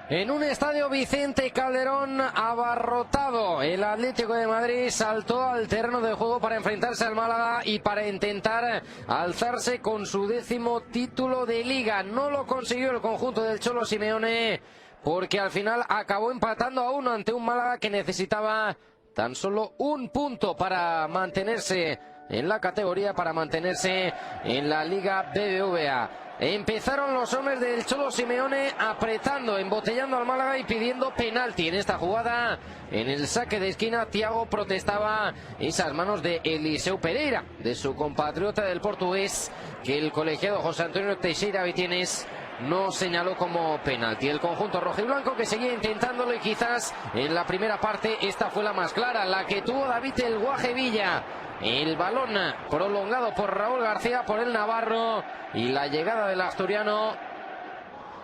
En un estadio Vicente Calderón abarrotado, el Atlético de Madrid saltó al terreno de juego para enfrentarse al Málaga y para intentar alzarse con su 10º título de Liga. No lo consiguió el conjunto del Cholo Simeone porque al final acabó empatando a 1 ante un Málaga que necesitaba tan solo un punto para mantenerse en la categoría, para mantenerse en la Liga BBVA. Empezaron los hombres del Cholo Simeone apretando, embotellando al Málaga y pidiendo penalti. En esta jugada, en el saque de esquina, Thiago protestaba esas manos de Eliseu Pereira, de su compatriota del portugués, que el colegiado José Antonio Teixeira Vitienes no señaló como penalti. El conjunto rojiblanco que seguía intentándolo y quizás en la primera parte esta fue la más clara, la que tuvo David El Guaje Villa. El balón prolongado por Raúl García, por el navarro, y la llegada del asturiano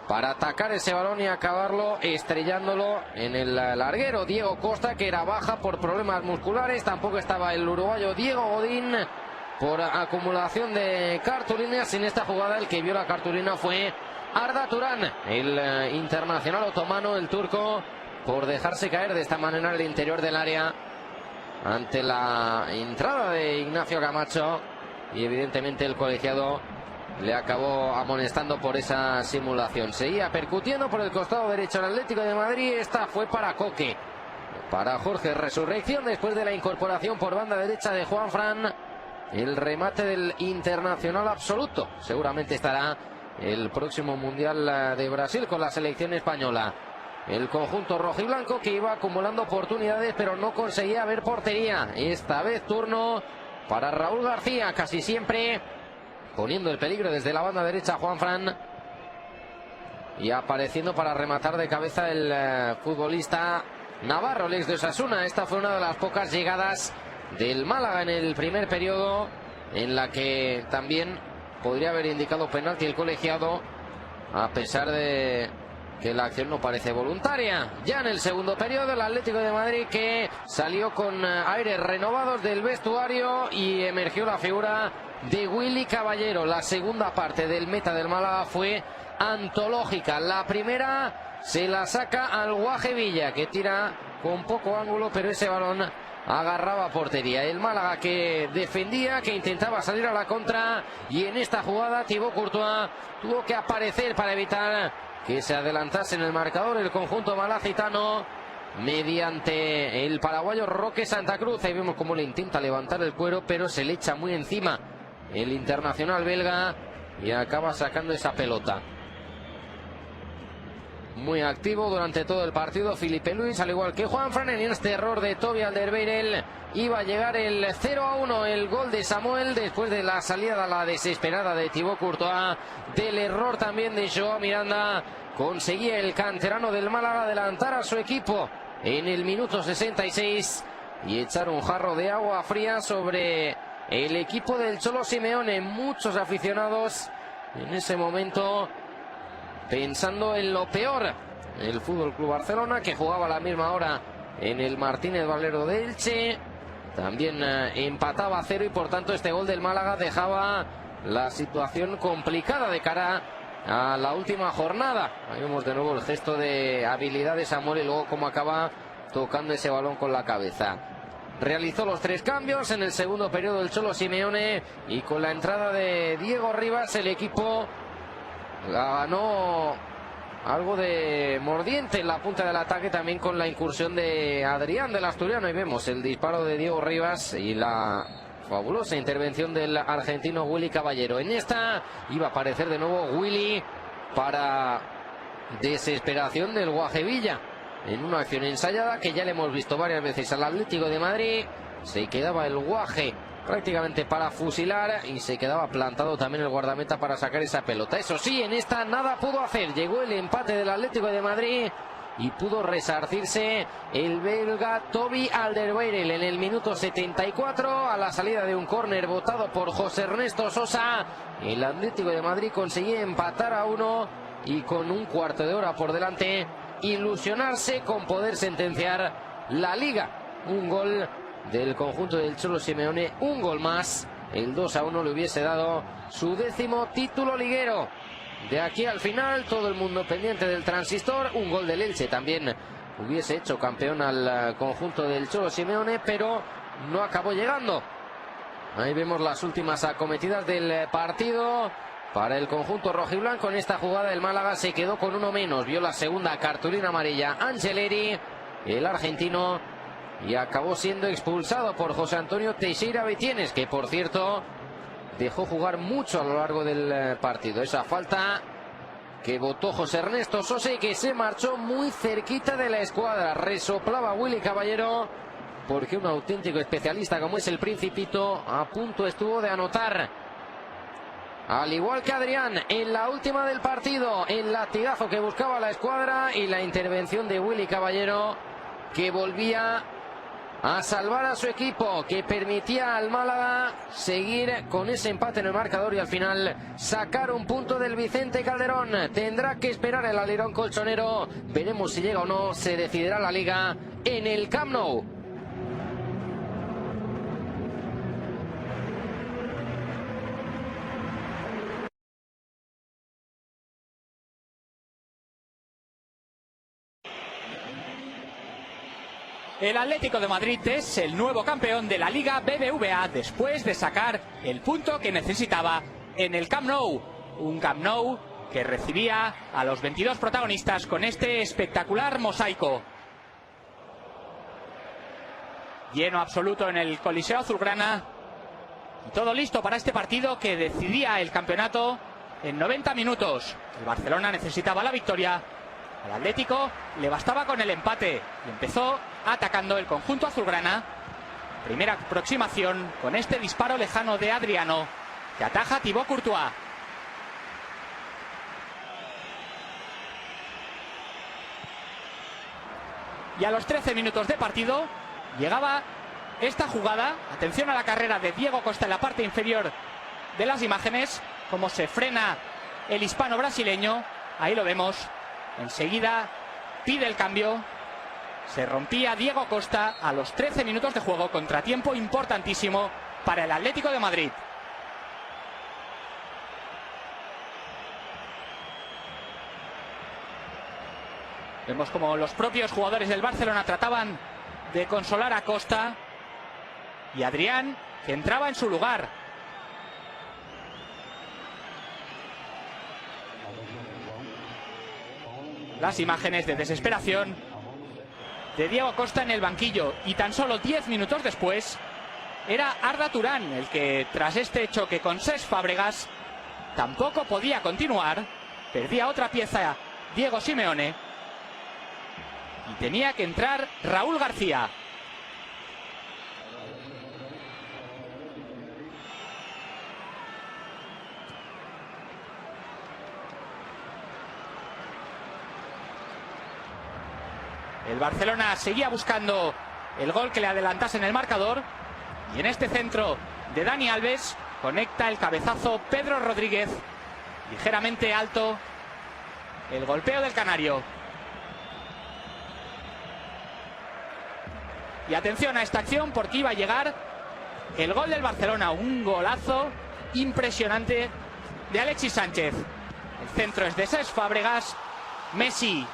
para atacar ese balón y acabarlo estrellándolo en el larguero. Diego Costa, que era baja por problemas musculares. Tampoco estaba el uruguayo Diego Godín por acumulación de cartulinas. En esta jugada el que vio la cartulina fue Arda Turán, el internacional otomano, el turco, por dejarse caer de esta manera en el interior del área ante la entrada de Ignacio Camacho, y evidentemente el colegiado le acabó amonestando por esa simulación. Seguía percutiendo por el costado derecho el Atlético de Madrid. Esta fue para Coque, para Jorge Resurrección, después de la incorporación por banda derecha de Juanfran. El remate del internacional absoluto. Seguramente estará el próximo Mundial de Brasil con la selección española. El conjunto rojiblanco, que iba acumulando oportunidades pero no conseguía ver portería. Esta vez turno para Raúl García, casi siempre poniendo el peligro desde la banda derecha Juanfran, y apareciendo para rematar de cabeza el futbolista navarro, el ex de Osasuna. Esta fue una de las pocas llegadas del Málaga en el primer periodo, en la que también podría haber indicado penalti el colegiado, a pesar de que la acción no parece voluntaria. Ya en el segundo periodo, el Atlético de Madrid, que salió con aires renovados del vestuario, y emergió la figura de Willy Caballero. La segunda parte del meta del Málaga fue antológica. La primera se la saca al Guaje Villa, que tira con poco ángulo, pero ese balón agarraba portería. El Málaga, que defendía, que intentaba salir a la contra, y en esta jugada Thibaut Courtois tuvo que aparecer para evitar que se adelantase en el marcador el conjunto malacitano, mediante el paraguayo Roque Santa Cruz. Ahí vemos cómo le intenta levantar el cuero, pero se le echa muy encima el internacional belga y acaba sacando esa pelota. Muy activo durante todo el partido Filipe Luis, al igual que Juanfran. En este error de Toby Alderweireld iba a llegar el 0-1, el gol de Samuel, después de la salida a la desesperada de Thibaut Courtois, del error también de Joao Miranda. Conseguía el canterano del Málaga adelantar a su equipo en el minuto 66 y echar un jarro de agua fría sobre el equipo del Cholo Simeone. Muchos aficionados en ese momento pensando en lo peor. El Fútbol Club Barcelona, que jugaba a la misma hora en el Martínez Valero de Elche, también empataba a 0, y por tanto este gol del Málaga dejaba la situación complicada de cara a la última jornada. Ahí vemos de nuevo el gesto de habilidad de Samuel, y luego cómo acaba tocando ese balón con la cabeza. Realizó los 3 cambios en el segundo periodo el Cholo Simeone, y con la entrada de Diego Rivas el equipo ganó algo de mordiente en la punta del ataque, también con la incursión de Adrián del Asturiano. Y vemos el disparo de Diego Rivas y la fabulosa intervención del argentino Willy Caballero. En esta iba a aparecer de nuevo Willy, para desesperación del Guaje Villa, en una acción ensayada que ya le hemos visto varias veces al Atlético de Madrid. Se quedaba el Guaje prácticamente para fusilar, y se quedaba plantado también el guardameta para sacar esa pelota. Eso sí, en esta nada pudo hacer. Llegó el empate del Atlético de Madrid y pudo resarcirse el belga Toby Alderweireld en el minuto 74, a la salida de un córner votado por José Ernesto Sosa. El Atlético de Madrid conseguía empatar a 1, y con un cuarto de hora por delante ilusionarse con poder sentenciar la Liga. Un gol del conjunto del Cholo Simeone, un gol más, el 2-1, le hubiese dado su 10º título liguero. De aquí al final, todo el mundo pendiente del transistor. Un gol del Elche también hubiese hecho campeón al conjunto del Cholo Simeone, pero no acabó llegando. Ahí vemos las últimas acometidas del partido para el conjunto rojiblanco. En esta jugada el Málaga se quedó con uno menos, vio la segunda cartulina amarilla Angeleri, el argentino, y acabó siendo expulsado por José Antonio Teixeira Betienes, que por cierto dejó jugar mucho a lo largo del partido. Esa falta que votó José Ernesto Sosa, y que se marchó muy cerquita de la escuadra. Resoplaba Willy Caballero, porque un auténtico especialista como es el Principito a punto estuvo de anotar. Al igual que Adrián en la última del partido, el latigazo que buscaba la escuadra y la intervención de Willy Caballero, que volvía a salvar a su equipo, que permitía al Málaga seguir con ese empate en el marcador y al final sacar un punto del Vicente Calderón. Tendrá que esperar el alerón colchonero, veremos si llega o no, se decidirá la Liga en el Camp Nou. El Atlético de Madrid es el nuevo campeón de la Liga BBVA después de sacar el punto que necesitaba en el Camp Nou. Un Camp Nou que recibía a los 22 protagonistas con este espectacular mosaico. Lleno absoluto en el Coliseo Azulgrana. Y todo listo para este partido que decidía el campeonato en 90 minutos. El Barcelona necesitaba la victoria. Al Atlético le bastaba con el empate y empezó atacando el conjunto azulgrana. Primera aproximación con este disparo lejano de Adriano que ataja Thibaut Courtois. Y a los 13 minutos de partido llegaba esta jugada. Atención a la carrera de Diego Costa en la parte inferior de las imágenes, cómo se frena el hispano brasileño. Ahí lo vemos. Enseguida pide el cambio. Se rompía Diego Costa a los 13 minutos de juego. Contratiempo importantísimo para el Atlético de Madrid. Vemos como los propios jugadores del Barcelona trataban de consolar a Costa. Y Adrián, que entraba en su lugar. Las imágenes de desesperación de Diego Costa en el banquillo. Y tan solo 10 minutos después era Arda Turán el que, tras este choque con Cesc Fábregas, tampoco podía continuar. Perdía otra pieza Diego Simeone y tenía que entrar Raúl García. El Barcelona seguía buscando el gol que le adelantase en el marcador. Y en este centro de Dani Alves conecta el cabezazo Pedro Rodríguez. Ligeramente alto el golpeo del canario. Y atención a esta acción porque iba a llegar el gol del Barcelona. Un golazo impresionante de Alexis Sánchez. El centro es de Cesc Fábregas. Messi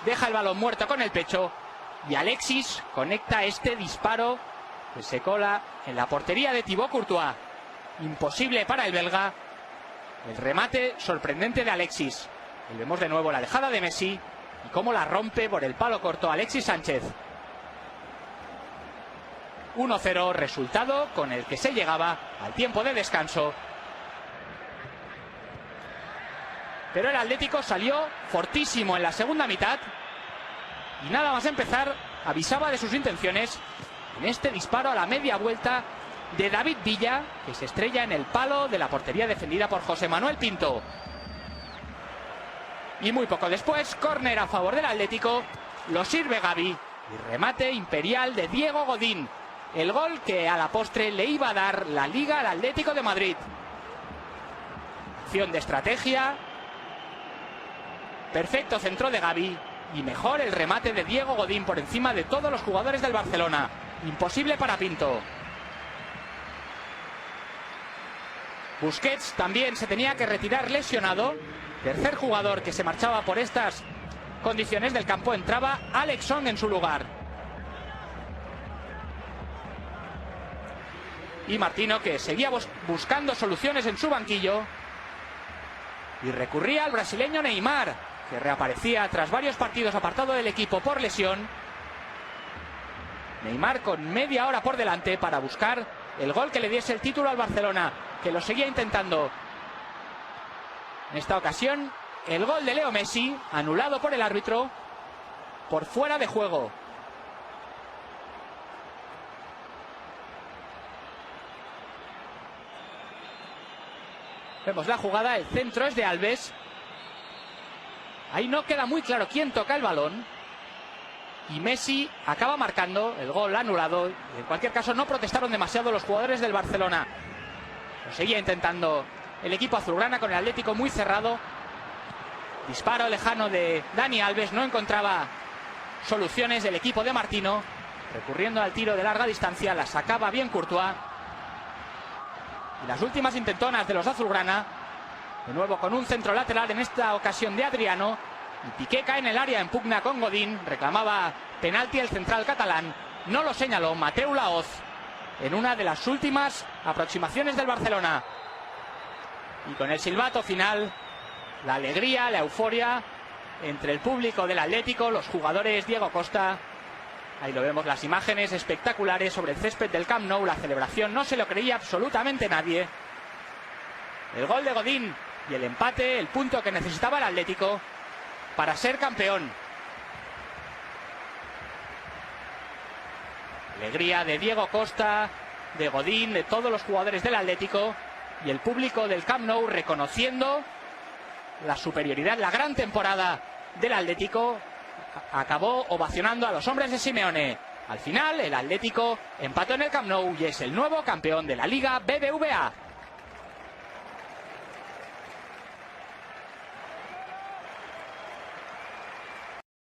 deja el balón muerto con el pecho y Alexis conecta este disparo que se cola en la portería de Thibaut Courtois. Imposible para el belga. El remate sorprendente de Alexis. Y vemos de nuevo la dejada de Messi y cómo la rompe por el palo corto Alexis Sánchez. 1-0, resultado con el que se llegaba al tiempo de descanso. Pero el Atlético salió fortísimo en la segunda mitad y nada más empezar avisaba de sus intenciones en este disparo a la media vuelta de David Villa, que se estrella en el palo de la portería defendida por José Manuel Pinto. Y muy poco después, córner a favor del Atlético, lo sirve Gavi y remate imperial de Diego Godín. El gol que a la postre le iba a dar la Liga al Atlético de Madrid. Acción de estrategia. Perfecto centro de Gavi y mejor el remate de Diego Godín por encima de todos los jugadores del Barcelona. Imposible para Pinto. Busquets también se tenía que retirar lesionado. Tercer jugador que se marchaba por estas condiciones del campo. Entraba Alex Song en su lugar. Y Martino, que seguía buscando soluciones en su banquillo y recurría al brasileño Neymar, que reaparecía tras varios partidos apartado del equipo por lesión. Neymar con media hora por delante para buscar el gol que le diese el título al Barcelona, que lo seguía intentando. En esta ocasión, el gol de Leo Messi, anulado por el árbitro, por fuera de juego. Vemos la jugada, el centro es de Alves. Ahí no queda muy claro quién toca el balón. y Messi acaba marcando el gol anulado. En cualquier caso, no protestaron demasiado los jugadores del Barcelona. Lo seguía intentando el equipo azulgrana con el Atlético muy cerrado. Disparo lejano de Dani Alves, no encontraba soluciones del equipo de Martino, recurriendo al tiro de larga distancia, la sacaba bien Courtois. Y las últimas intentonas de los azulgrana, de nuevo con un centro lateral, en esta ocasión de Adriano, y Piqué cae en el área en pugna con Godín, reclamaba penalti el central catalán, no lo señaló Mateu Laoz en una de las últimas aproximaciones del Barcelona. Y con el silbato final, la alegría, la euforia entre el público del Atlético, los jugadores, Diego Costa. Ahí lo vemos, las imágenes espectaculares sobre el césped del Camp Nou, la celebración, no se lo creía absolutamente nadie. El gol de Godín y el empate, el punto que necesitaba el Atlético para ser campeón. Alegría de Diego Costa, de Godín, de todos los jugadores del Atlético y el público del Camp Nou reconociendo la superioridad, la gran temporada del Atlético. Acabó ovacionando a los hombres de Simeone. Al final, el Atlético empató en el Camp Nou y es el nuevo campeón de la Liga BBVA.